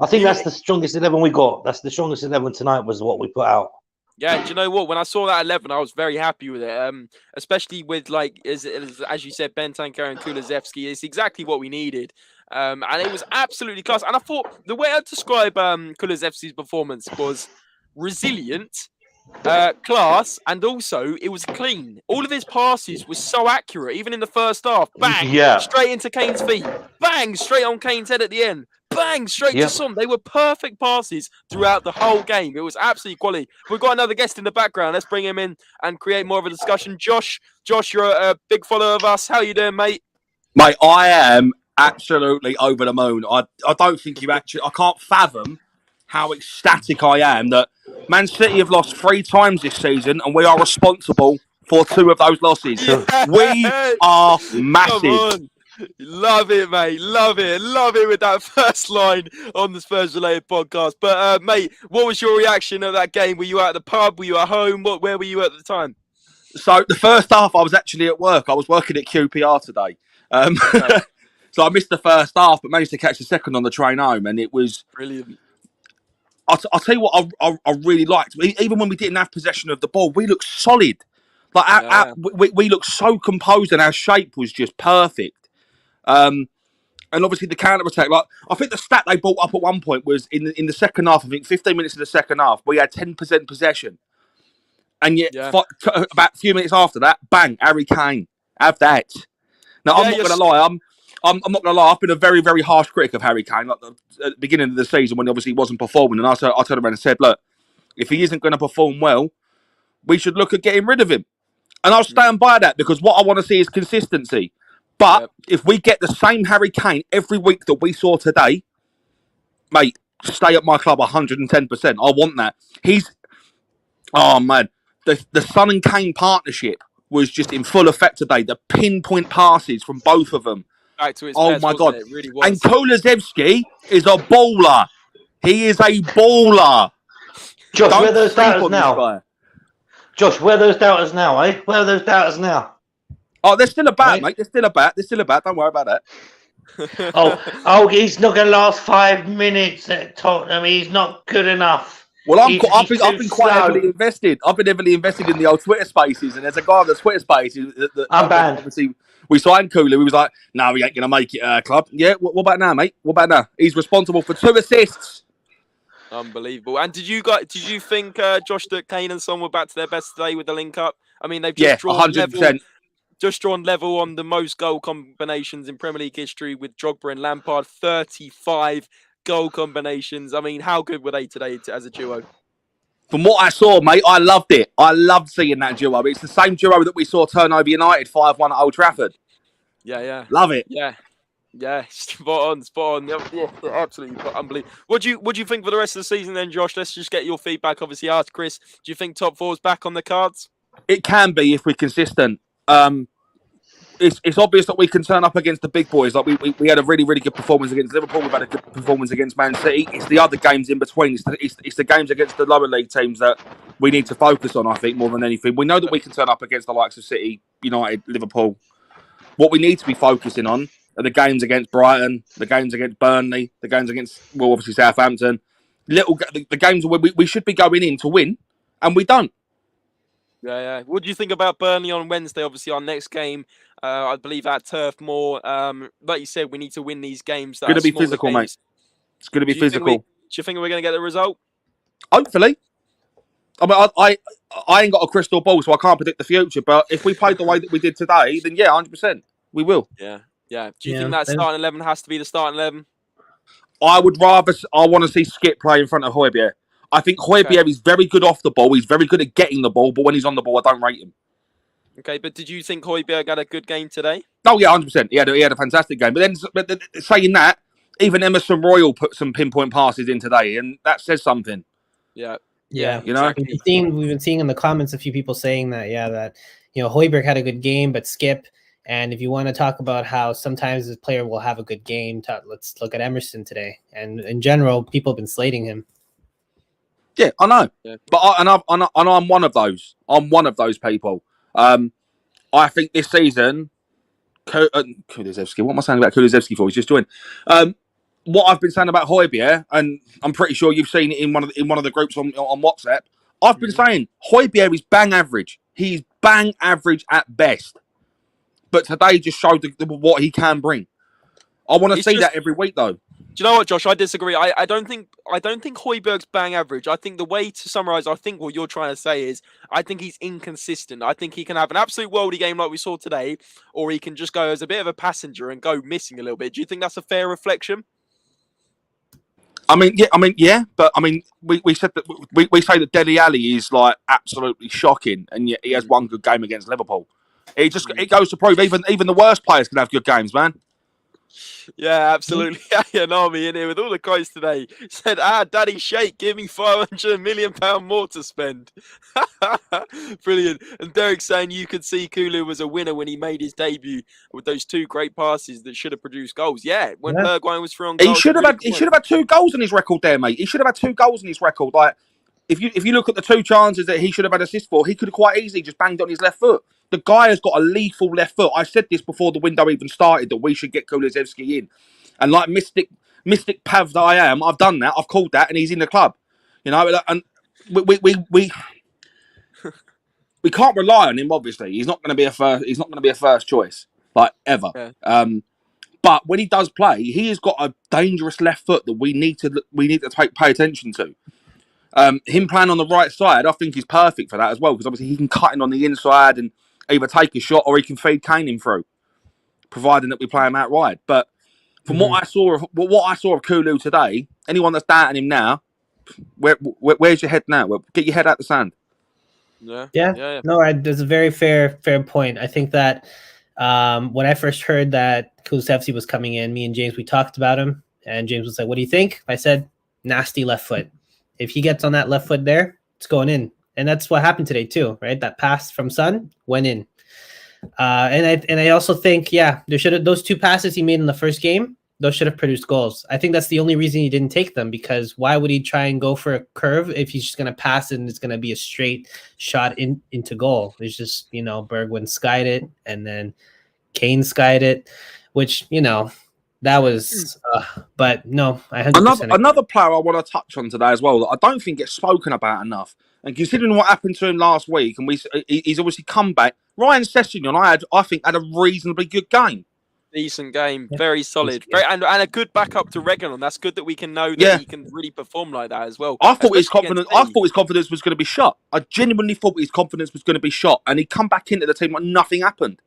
I think that's the strongest 11 we got. That's the strongest 11 tonight was what we put out. Yeah, do you know what? When I saw that 11, I was very happy with it. Especially with, like, as you said, Bentancur and Kulusevski. It's exactly what we needed. And it was absolutely class. And I thought the way I'd describe Kulusevski's performance was resilient, class, and also it was clean. All of his passes were so accurate, even in the first half. Bang! Straight into Kane's feet. Bang! Straight on Kane's head at the end. Bang! Straight to Son. They were perfect passes throughout the whole game. It was absolutely quality. We've got another guest in the background. Let's bring him in and create more of a discussion. Josh, you're a big follower of us. How you doing, mate? Mate, I am absolutely over the moon. I don't think you actually... I can't fathom how ecstatic I am that Man City have lost 3 times this season and we are responsible for 2 of those losses. Yeah. We are massive. Love it, mate. Love it. Love it with that first line on the SpursRelated podcast. But, mate, what was your reaction at that game? Were you at the pub? Were you at home? Where were you at the time? So the first half, I was actually at work. I was working at QPR today. Okay. So I missed the first half, but managed to catch the second on the train home. And it was brilliant. I'll tell you what I really liked. Even when we didn't have possession of the ball, we looked solid. Like we looked so composed and our shape was just perfect. And obviously the counter-attack, like I think the stat they brought up at one point was in the second half, I think 15 minutes of the second half, we had 10% possession. And yet about a few minutes after that, bang, Harry Kane. Have that. Now I'm not gonna lie, I'm not gonna lie, I've been a very, very harsh critic of Harry Kane like at the beginning of the season when obviously he wasn't performing, and I turned around and said, look, if he isn't gonna perform well, we should look at getting rid of him. And I'll stand by that because what I want to see is consistency. But if we get the same Harry Kane every week that we saw today, mate, stay at my club 110%. I want that. Oh man, the Son and Kane partnership was just in full effect today. The pinpoint passes from both of them. Back to his oh best, my God. It really was. And Kulusevski is a baller. He is a baller. Josh, where are those doubters now? Josh, where are those doubters now, eh? Where are those doubters now? Oh, they're still about, mate. They're still about. Don't worry about that. oh, he's not going to last 5 minutes at Tottenham. He's not good enough. Well, I've been quite heavily invested. I've been heavily invested in the old Twitter Spaces, and there's a guy on the Twitter Spaces. I'm banned. Obviously, we signed Kulu. He was like, "No, we ain't going to make it, club." Yeah, what about now, mate? What about now? He's responsible for 2 assists. Unbelievable. And did you think, Josh, that Kane and Son were back to their best today with the link up? I mean, they've just drawn 100%. Just drawn level on the most goal combinations in Premier League history with Drogba and Lampard, 35 goal combinations. I mean, how good were they today as a duo? From what I saw, mate, I loved it. I loved seeing that duo. It's the same duo that we saw turn over United 5-1 at Old Trafford. Yeah. Love it. Yeah, spot on. Yeah, absolutely unbelievable. What do you think for the rest of the season then, Josh? Let's just get your feedback. Obviously, ask Chris. Do you think top 4's back on the cards? It can be if we're consistent. it's obvious that we can turn up against the big boys. Like we had a really, really good performance against Liverpool. We've had a good performance against Man City. It's the other games in between. It's the games against the lower league teams that we need to focus on, I think, more than anything. We know that we can turn up against the likes of City, United, Liverpool. What we need to be focusing on are the games against Brighton, the games against Burnley, the games against, well, obviously Southampton. The games where we should be going in to win, and we don't. Yeah. What do you think about Burnley on Wednesday? Obviously, our next game, I believe at Turf Moor. Like you said, we need to win these games. It's going to be physical, mate. It's going to be physical. Do you think we're going to get the result? Hopefully. I mean, I ain't got a crystal ball, so I can't predict the future. But if we played the way that we did today, then yeah, 100%, we will. Yeah. Do you think that starting 11 has to be the starting 11? I want to see Skip play in front of Højbjerg. I think Højbjerg is very good off the ball. He's very good at getting the ball, but when he's on the ball, I don't rate him. Okay, but did you think Højbjerg had a good game today? Oh yeah, 100%. He had a fantastic game. But then saying that, even Emerson Royal put some pinpoint passes in today, and that says something. Yeah, you know, we've been seeing in the comments a few people saying that Højbjerg had a good game, but Skip. And if you want to talk about how sometimes a player will have a good game, let's look at Emerson today. And in general, people have been slating him. Yeah, I know, but I'm one of those. I'm one of those people. I think this season, Kulusevski. What am I saying about Kulusevski for? He's just joined. What I've been saying about Højbjerg, and I'm pretty sure you've seen it in one of the groups on WhatsApp. I've been saying Højbjerg is bang average. He's bang average at best. But today just showed what he can bring. I want to see that every week, though. Do you know what, Josh? I disagree. I don't think Højbjerg's bang average. I think the way to summarise, I think what you're trying to say is, I think he's inconsistent. I think he can have an absolute worldie game like we saw today, or he can just go as a bit of a passenger and go missing a little bit. Do you think that's a fair reflection? I mean, yeah, but I mean, we said that we say that Dele Alli is like absolutely shocking, and yet he has one good game against Liverpool. It goes to prove even the worst players can have good games, man. Yeah, absolutely. An army in here with all the quotes today said, Daddy Sheikh, give me £500 million more to spend. Brilliant. And Derek saying you could see Kulu was a winner when he made his debut with those two great passes that should have produced goals. Yeah, when Bergwijn was through on goals. He should have had 2 goals in his record there, mate. He should have had 2 goals in his record. Like, if you look at the 2 chances that he should have had assists for, he could have quite easily just banged on his left foot. The guy has got a lethal left foot. I said this before the window even started, that we should get Kulusevski in. And like mystic Pav that I am, I've done that. I've called that, and he's in the club. You know, and we can't rely on him. Obviously, he's not going to be a first. He's not going to be a first choice, like ever. Yeah. But when he does play, he has got a dangerous left foot that we need to pay attention to. Him playing on the right side, I think, is perfect for that as well, because obviously he can cut in on the inside and either take a shot or he can feed Kane in through, providing that we play him out wide. But from what I saw of Kulu today, anyone that's doubting him now, where's your head now? Get your head out the sand. Yeah. No, that's a very fair point. I think that when I first heard that Kulusevski was coming in, me and James, we talked about him, and James was like, "What do you think?" I said, "Nasty left foot. If he gets on that left foot there, it's going in." And that's what happened today too, right? That pass from Son went in. And I also think, those 2 passes he made in the first game, those should have produced goals. I think that's the only reason he didn't take them, because why would he try and go for a curve if he's just going to pass it and it's going to be a straight shot into goal? It's just, Bergwijn skied it, and then Kane skied it, which, that was, but no, I 100% another player I want to touch on today as well that I don't think gets spoken about enough. And considering what happened to him last week, and he's obviously come back. Ryan Sessegnon, I think, had a reasonably good game. Decent game, very solid, and a good backup to Reguilon. That's good that we can know that he can really perform like that as well. I thought his confidence was going to be shot. I genuinely thought his confidence was going to be shot, and he come back into the team like nothing happened.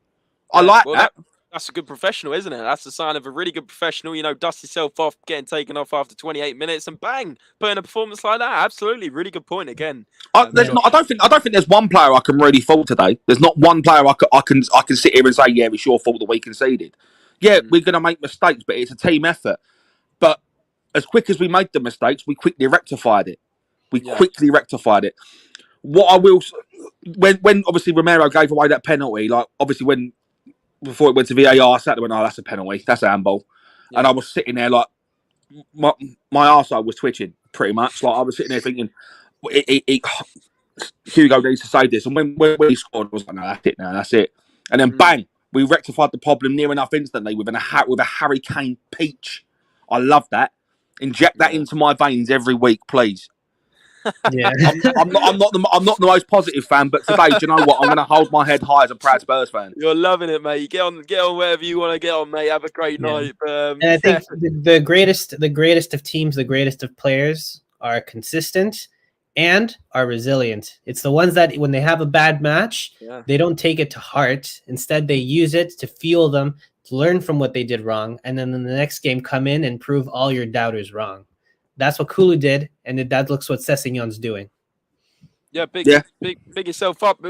I like that. That's a good professional, isn't it? That's the sign of a really good professional. Dust yourself off, getting taken off after 28 minutes, and bang, putting a performance like that. Absolutely, really good point again. I don't think there's one player I can really fault today. There's not one player I can sit here and say, yeah, it's your fault that we conceded. Yeah, we're going to make mistakes, but it's a team effort. But as quick as we made the mistakes, we quickly rectified it. What I will, when obviously Romero gave away that penalty, like obviously when before it went to VAR, I sat there and went, "Oh, that's a penalty. That's a handball." Yeah. And I was sitting there like my arsehole was twitching pretty much. Like I was sitting there thinking, Hugo needs to save this. And when he scored, I was like, "No, that's it now. That's it." And then bang, we rectified the problem near enough instantly with a Harry Kane peach. I love that. Inject that into my veins every week, please. Yeah. I'm not the most positive fan, but today, do you know what? I'm going to hold my head high as a proud Spurs fan. You're loving it, mate. Get on wherever you want to get on, mate. Have a great night. And I think the greatest of teams, the greatest of players are consistent and are resilient. It's the ones that when they have a bad match, they don't take it to heart. Instead, they use it to fuel them, to learn from what they did wrong, and then in the next game come in and prove all your doubters wrong. That's what Kulu did, and that looks what Sessegnon's doing. Yeah, big yourself up.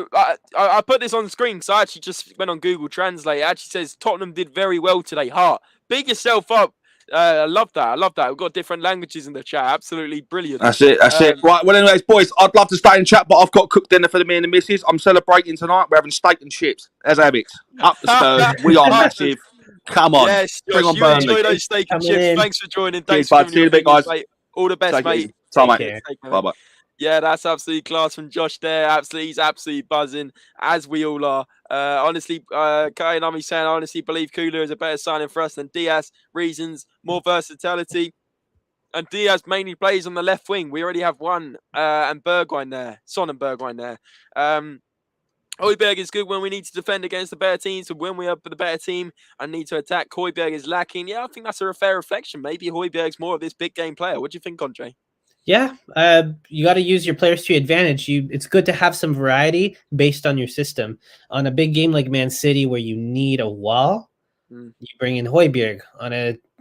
I put this on the screen because I actually just went on Google Translate. It actually says Tottenham did very well today. Heart. Big yourself up. I love that. We've got different languages in the chat. Absolutely brilliant. That's it. Right. Well, anyways, boys, I'd love to stay in chat, but I've got cooked dinner for me and the missus. I'm celebrating tonight. We're having steak and chips. As habits. Up the Spurs. We are massive. Come on. Yes, bring on you Burnley. enjoy those steak and chips. Thanks for joining. Thanks Cheers, for see you in a bit, guys. mate. All the best, mate. Bye-bye. Yeah, that's absolutely class from Josh there. He's absolutely buzzing, as we all are. Honestly, Kayanami saying, I honestly believe Kula is a better signing for us than Diaz. Reasons, more versatility. And Diaz mainly plays on the left wing. We already have one, and Bergwijn there. Son and Bergwijn there. Højbjerg is good when we need to defend against the better teams, but when we are the better team and need to attack, Højbjerg is lacking. Yeah, I think that's a fair reflection. Maybe Højbjerg's more of this big game player. What do you think, Andre? Yeah, you got to use your players to your advantage. It's good to have some variety based on your system. On a big game like Man City, where you need a wall, you bring in Højbjerg.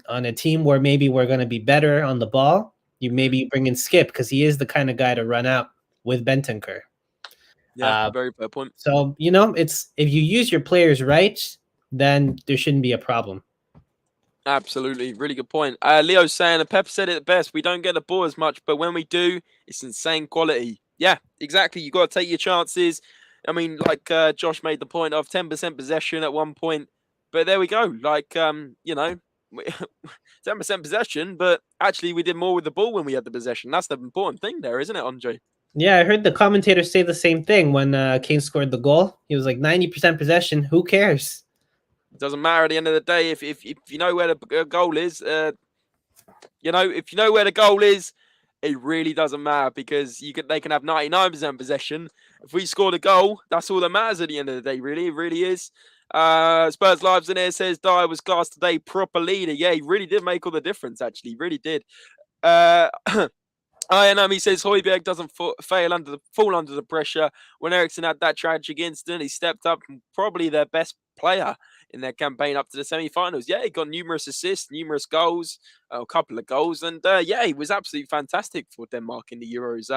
On a team where maybe we're going to be better on the ball, you maybe bring in Skip because he is the kind of guy to run out with Bentancur. Yeah, very fair point. So it's if you use your players right, then there shouldn't be a problem. Absolutely. Really good point. Leo's saying, and Pep said it best, we don't get the ball as much, but when we do, it's insane quality. Yeah, exactly. You got to take your chances. I mean, like Josh made the point of 10% possession at one point, but there we go. Like, 10% possession, but actually we did more with the ball when we had the possession. That's the important thing there, isn't it, Andre? Yeah, I heard the commentators say the same thing when Kane scored the goal. He was like 90% possession. Who cares? It doesn't matter at the end of the day if you know where the goal is. If you know where the goal is, it really doesn't matter because they can have 99% possession. If we score the goal, that's all that matters at the end of the day. Really, it really is. Spurs Lives in here says Dyer was class today, proper leader. Yeah, he really did make all the difference. Actually, he really did. He says Højbjerg doesn't fall under the pressure. When Eriksen had that tragic incident, he stepped up and probably their best player in their campaign up to the semi-finals. Yeah, he got numerous assists, numerous goals, a couple of goals, and he was absolutely fantastic for Denmark in the Euros.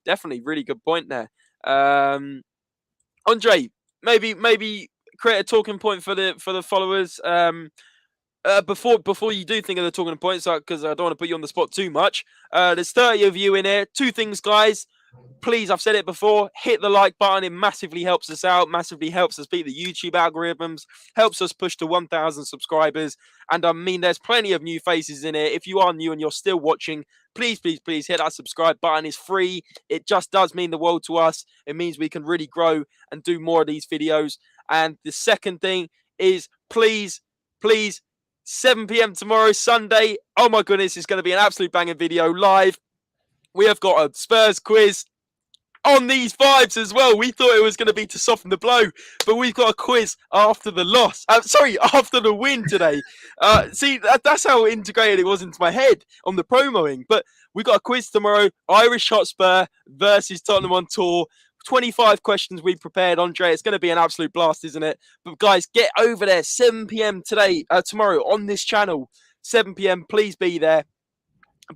Definitely really good point there. Andre, maybe create a talking point for the followers. Before you do think of the talking points, because I don't want to put you on the spot too much. There's 30 of you in here. Two things, guys. Please, I've said it before, hit the like button. It massively helps us out, massively helps us beat the YouTube algorithms, helps us push to 1,000 subscribers. And I mean, there's plenty of new faces in here. If you are new and you're still watching, please hit that subscribe button. It's free. It just does mean the world to us. It means we can really grow and do more of these videos. And the second thing is, please, 7 p.m. tomorrow, Sunday. Oh my goodness, it's going to be an absolute banging video live. We have got a Spurs quiz on these vibes as well. We thought it was going to be to soften the blow, but we've got a quiz after the loss. After the win today. That's how integrated it was into my head on the promoing. But we got a quiz tomorrow. Irish Hotspur versus Tottenham on tour. 25 questions we prepared, Andre. It's going to be an absolute blast, isn't it? But guys, get over there 7 p.m. tomorrow on this channel. 7 p.m. Please be there.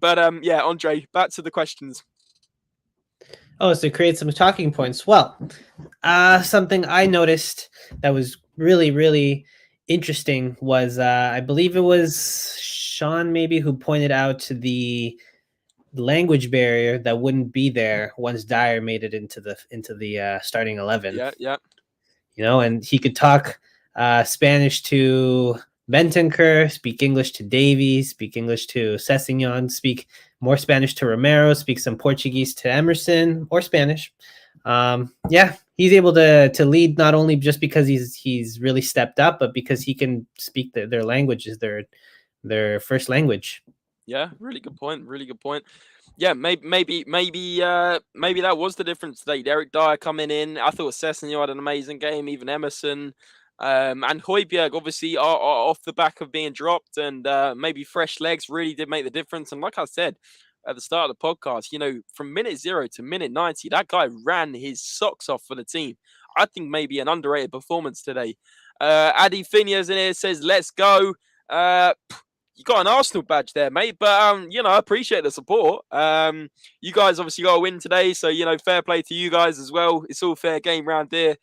But Andre, back to the questions. Oh, so create some talking points. Well, something I noticed that was really, really interesting was I believe it was Sean maybe who pointed out the language barrier that wouldn't be there once Dyer made it into the starting 11. Yeah. And he could talk Spanish to Bentancur, speak English to Davies, speak English to Sessegnon, speak more Spanish to Romero, speak some Portuguese to Emerson, or Spanish. Yeah, he's able to lead not only just because he's really stepped up, but because he can speak their languages, their first language. Yeah, really good point. Really good point. Yeah, maybe that was the difference today. Derek Dyer coming in. I thought Sessegnon had an amazing game. Even Emerson, and Højbjerg obviously are off the back of being dropped, and maybe fresh legs really did make the difference. And like I said at the start of the podcast, you know, from minute 0 to minute 90, that guy ran his socks off for the team. I think maybe an underrated performance today. Adi Finias in here says, "Let's go." You got an Arsenal badge there, mate. But you know, I appreciate the support. You guys obviously got a win today, so you know, fair play to you guys as well. It's all fair game round here.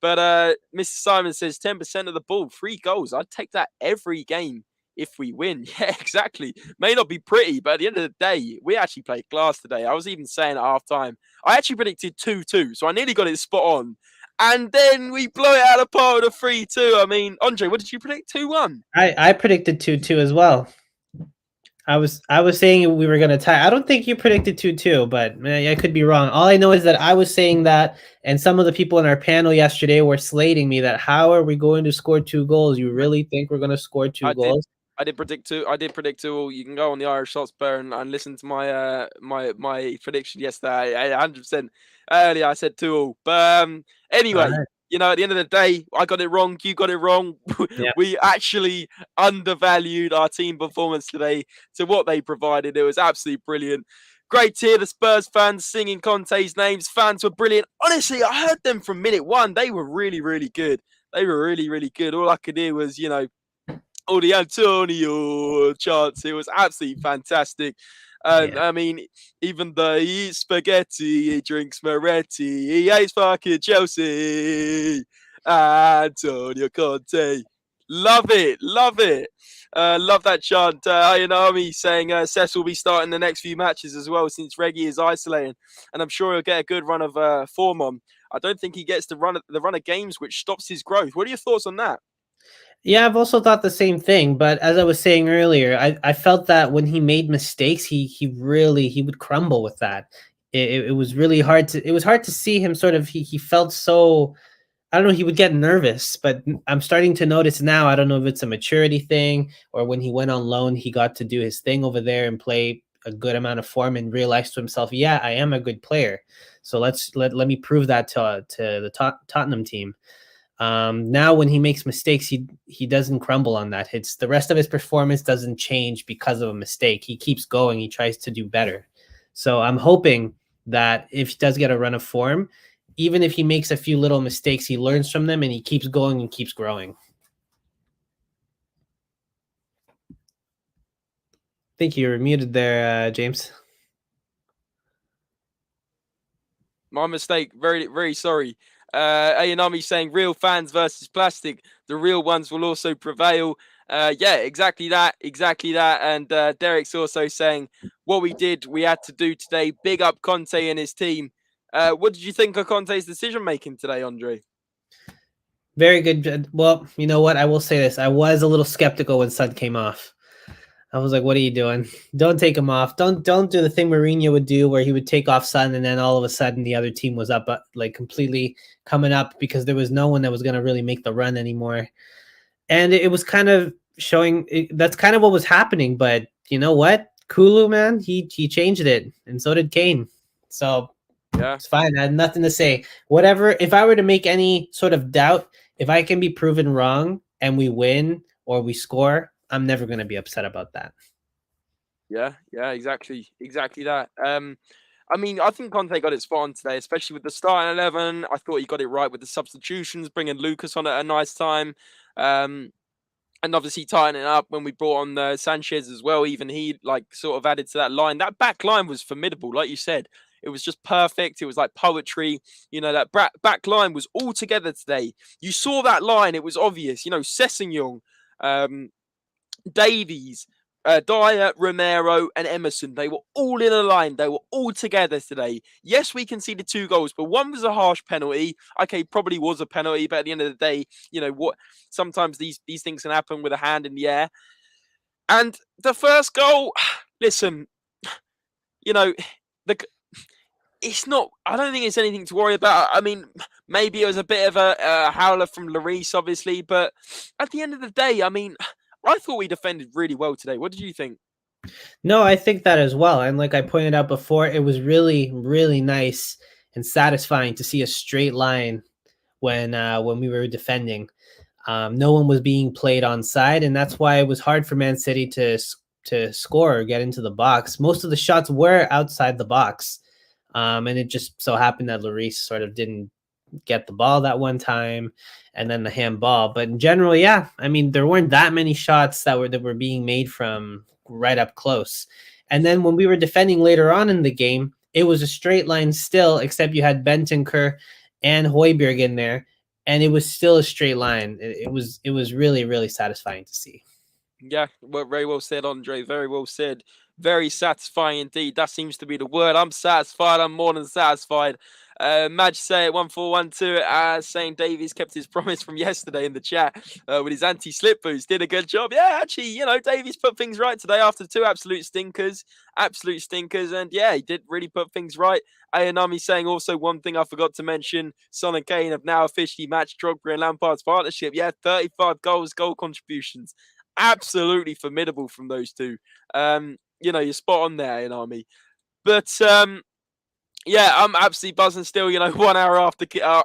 But Mr. Simon says 10% of the ball, 3 goals. I'd take that every game if we win. Yeah, exactly. May not be pretty, but at the end of the day, we actually played class today. I was even saying at half time, I actually predicted 2-2, so I nearly got it spot on. And then we blow it out of the park with a 3-2. I mean, Andre, what did you predict? 2-1? I predicted 2-2 as well. I was saying we were going to tie. I don't think you predicted 2-2, but I could be wrong. All I know is that I was saying that, and some of the people in our panel yesterday were slating me that how are we going to score 2 goals? You really think we're going to score 2 goals? I did predict 2. I did predict 2. You can go on the Irish Hotspur and listen to my my prediction yesterday. 100% earlier I said 2-2. But anyway, right. You know, at the end of the day, I got it wrong. You got it wrong. Yeah. We actually undervalued our team performance today to what they provided. It was absolutely brilliant. Great to hear the Spurs fans singing Conte's names. Fans were brilliant. Honestly, I heard them from minute 1. They were really, really good. They were really, really good. All I could hear was, you know, all the Antonio chants. It was absolutely fantastic. And I mean, even though he eats spaghetti, he drinks Moretti, he hates fucking Chelsea. Antonio Conte. Love it. Love it. Love that chant. Ayanami saying Cess will be starting the next few matches as well since Reggie is isolating. And I'm sure he'll get a good run of form on. I don't think he gets the run of games, which stops his growth. What are your thoughts on that? Yeah, I've also thought the same thing. But as I was saying earlier, I felt that when he made mistakes, he would crumble with that. It was really hard to see him sort of, he felt so, I don't know, he would get nervous, but I'm starting to notice now, I don't know if it's a maturity thing or when he went on loan, he got to do his thing over there and play a good amount of form and realized to himself, yeah, I am a good player. So let me prove that to the Tottenham team. Now when he makes mistakes, he doesn't crumble on that. It's the rest of his performance doesn't change because of a mistake. He keeps going. He tries to do better. So I'm hoping that if he does get a run of form, even if he makes a few little mistakes, he learns from them and he keeps going and keeps growing. I think you were muted there, James. My mistake. Very, very sorry. Ayanami saying real fans versus plastic. The real ones will also prevail. Yeah, exactly that. And Derek's also saying what we had to do today. Big up Conte and his team. What did you think of Conte's decision making today, Andre? Very good. Well, you know what? I will say this. I was a little skeptical when Son came off. I was like, what are you doing? Don't take him off. Don't do the thing Mourinho would do where he would take off Son and then all of a sudden the other team was up, like completely coming up because there was no one that was going to really make the run anymore. And it was kind of showing that's kind of what was happening. But you know what? Kulu, man, he changed it. And so did Kane. So yeah, it's fine. I had nothing to say. Whatever. If I were to make any sort of doubt, if I can be proven wrong and we win or we score, I'm never going to be upset about that. Yeah, exactly that. I mean, I think Conte got it spot on today, especially with the starting 11. I thought he got it right with the substitutions, bringing Lucas on at a nice time. And obviously tightening up when we brought on Sanchez as well. Even he sort of added to that line. That back line was formidable, like you said. It was just perfect. It was like poetry. You know, that back line was all together today. You saw that line. It was obvious. You know, Sessegnon, Davies, Dyer, Romero, and Emerson, they were all in a line. They were all together today. Yes, we conceded 2 goals, but one was a harsh penalty. Okay, probably was a penalty, but at the end of the day, what? Sometimes these things can happen with a hand in the air. And the first goal, listen, it's not. I don't think it's anything to worry about. I mean, maybe it was a bit of a howler from Lloris, obviously, but at the end of the day, I mean, I thought we defended really well today. What did you think? No, I think that as well. And like I pointed out before, it was really, really nice and satisfying to see a straight line when we were defending. No one was being played on side, and that's why it was hard for Man City to score or get into the box. Most of the shots were outside the box, and it just so happened that Lloris sort of didn't get the ball that one time, and then the handball. But in general, yeah, I mean, there weren't that many shots that were being made from right up close. And then when we were defending later on in the game, it was a straight line still, except you had Bentancur and Højbjerg in there, and it was still a straight line. It was really, really satisfying to see. Yeah, well, very well said, Andre. Very well said. Very satisfying indeed. That seems to be the word. I'm satisfied. I'm more than satisfied. Madge say it 1412 saying Davies kept his promise from yesterday in the chat with his anti-slip boost. Did a good job. Yeah, actually, Davies put things right today after 2 absolute stinkers. And yeah, he did really put things right. Ayanami saying also one thing I forgot to mention. Son and Kane have now officially matched Drogba and Lampard's partnership. Yeah, 35 goals, goal contributions. Absolutely formidable from those two. You're spot on there, Ayanami. But yeah, I'm absolutely buzzing still, 1 hour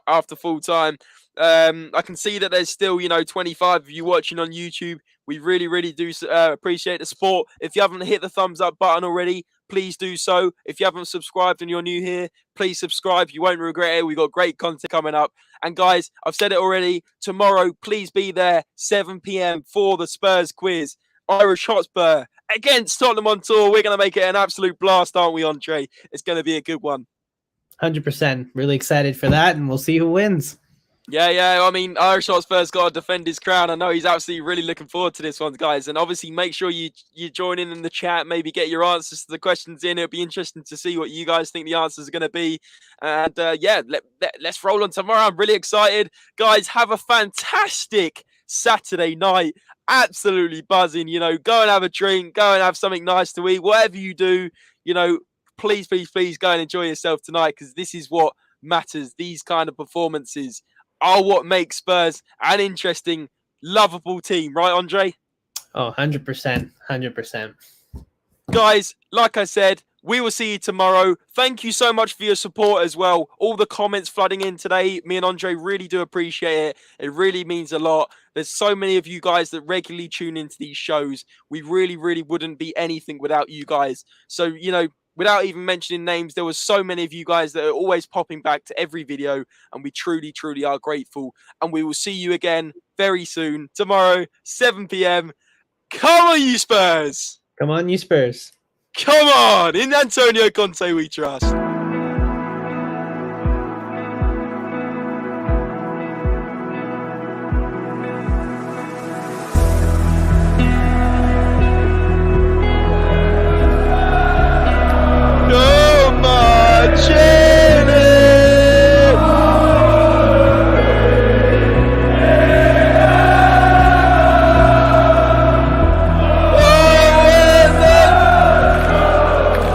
after full time. I can see that there's still, 25 of you watching on YouTube. We really, really do appreciate the support. If you haven't hit the thumbs up button already, please do so. If you haven't subscribed and you're new here, please subscribe. You won't regret it. We've got great content coming up. And guys, I've said it already. Tomorrow, please be there, 7 p.m. for the Spurs quiz. Irish Hotspur against Tottenham on tour. We're going to make it an absolute blast, aren't we, Andre? It's going to be a good one. 100%. Really excited for that, and we'll see who wins. Yeah. I mean, Irish Hotspur's got to defend his crown. I know he's absolutely really looking forward to this one, guys. And obviously, make sure you join in the chat. Maybe get your answers to the questions in. It'll be interesting to see what you guys think the answers are going to be. And yeah, let's roll on tomorrow. I'm really excited. Guys, have a fantastic Saturday night. Absolutely buzzing. Go and have a drink. Go and have something nice to eat. Whatever you do, please go and enjoy yourself tonight, because this is what matters. These kind of performances are what makes Spurs an interesting, lovable team, right, Andre? Oh, 100%. 100%. Guys, like I said, we will see you tomorrow. Thank you so much for your support as well. All the comments flooding in today, me and Andre really do appreciate it. It really means a lot. There's so many of you guys that regularly tune into these shows. We really, really wouldn't be anything without you guys. So, without even mentioning names, there were so many of you guys that are always popping back to every video, and we truly, truly are grateful. And we will see you again very soon, tomorrow, 7 p.m. Come on, you Spurs! Come on, you Spurs. Come on! In Antonio Conte we trust.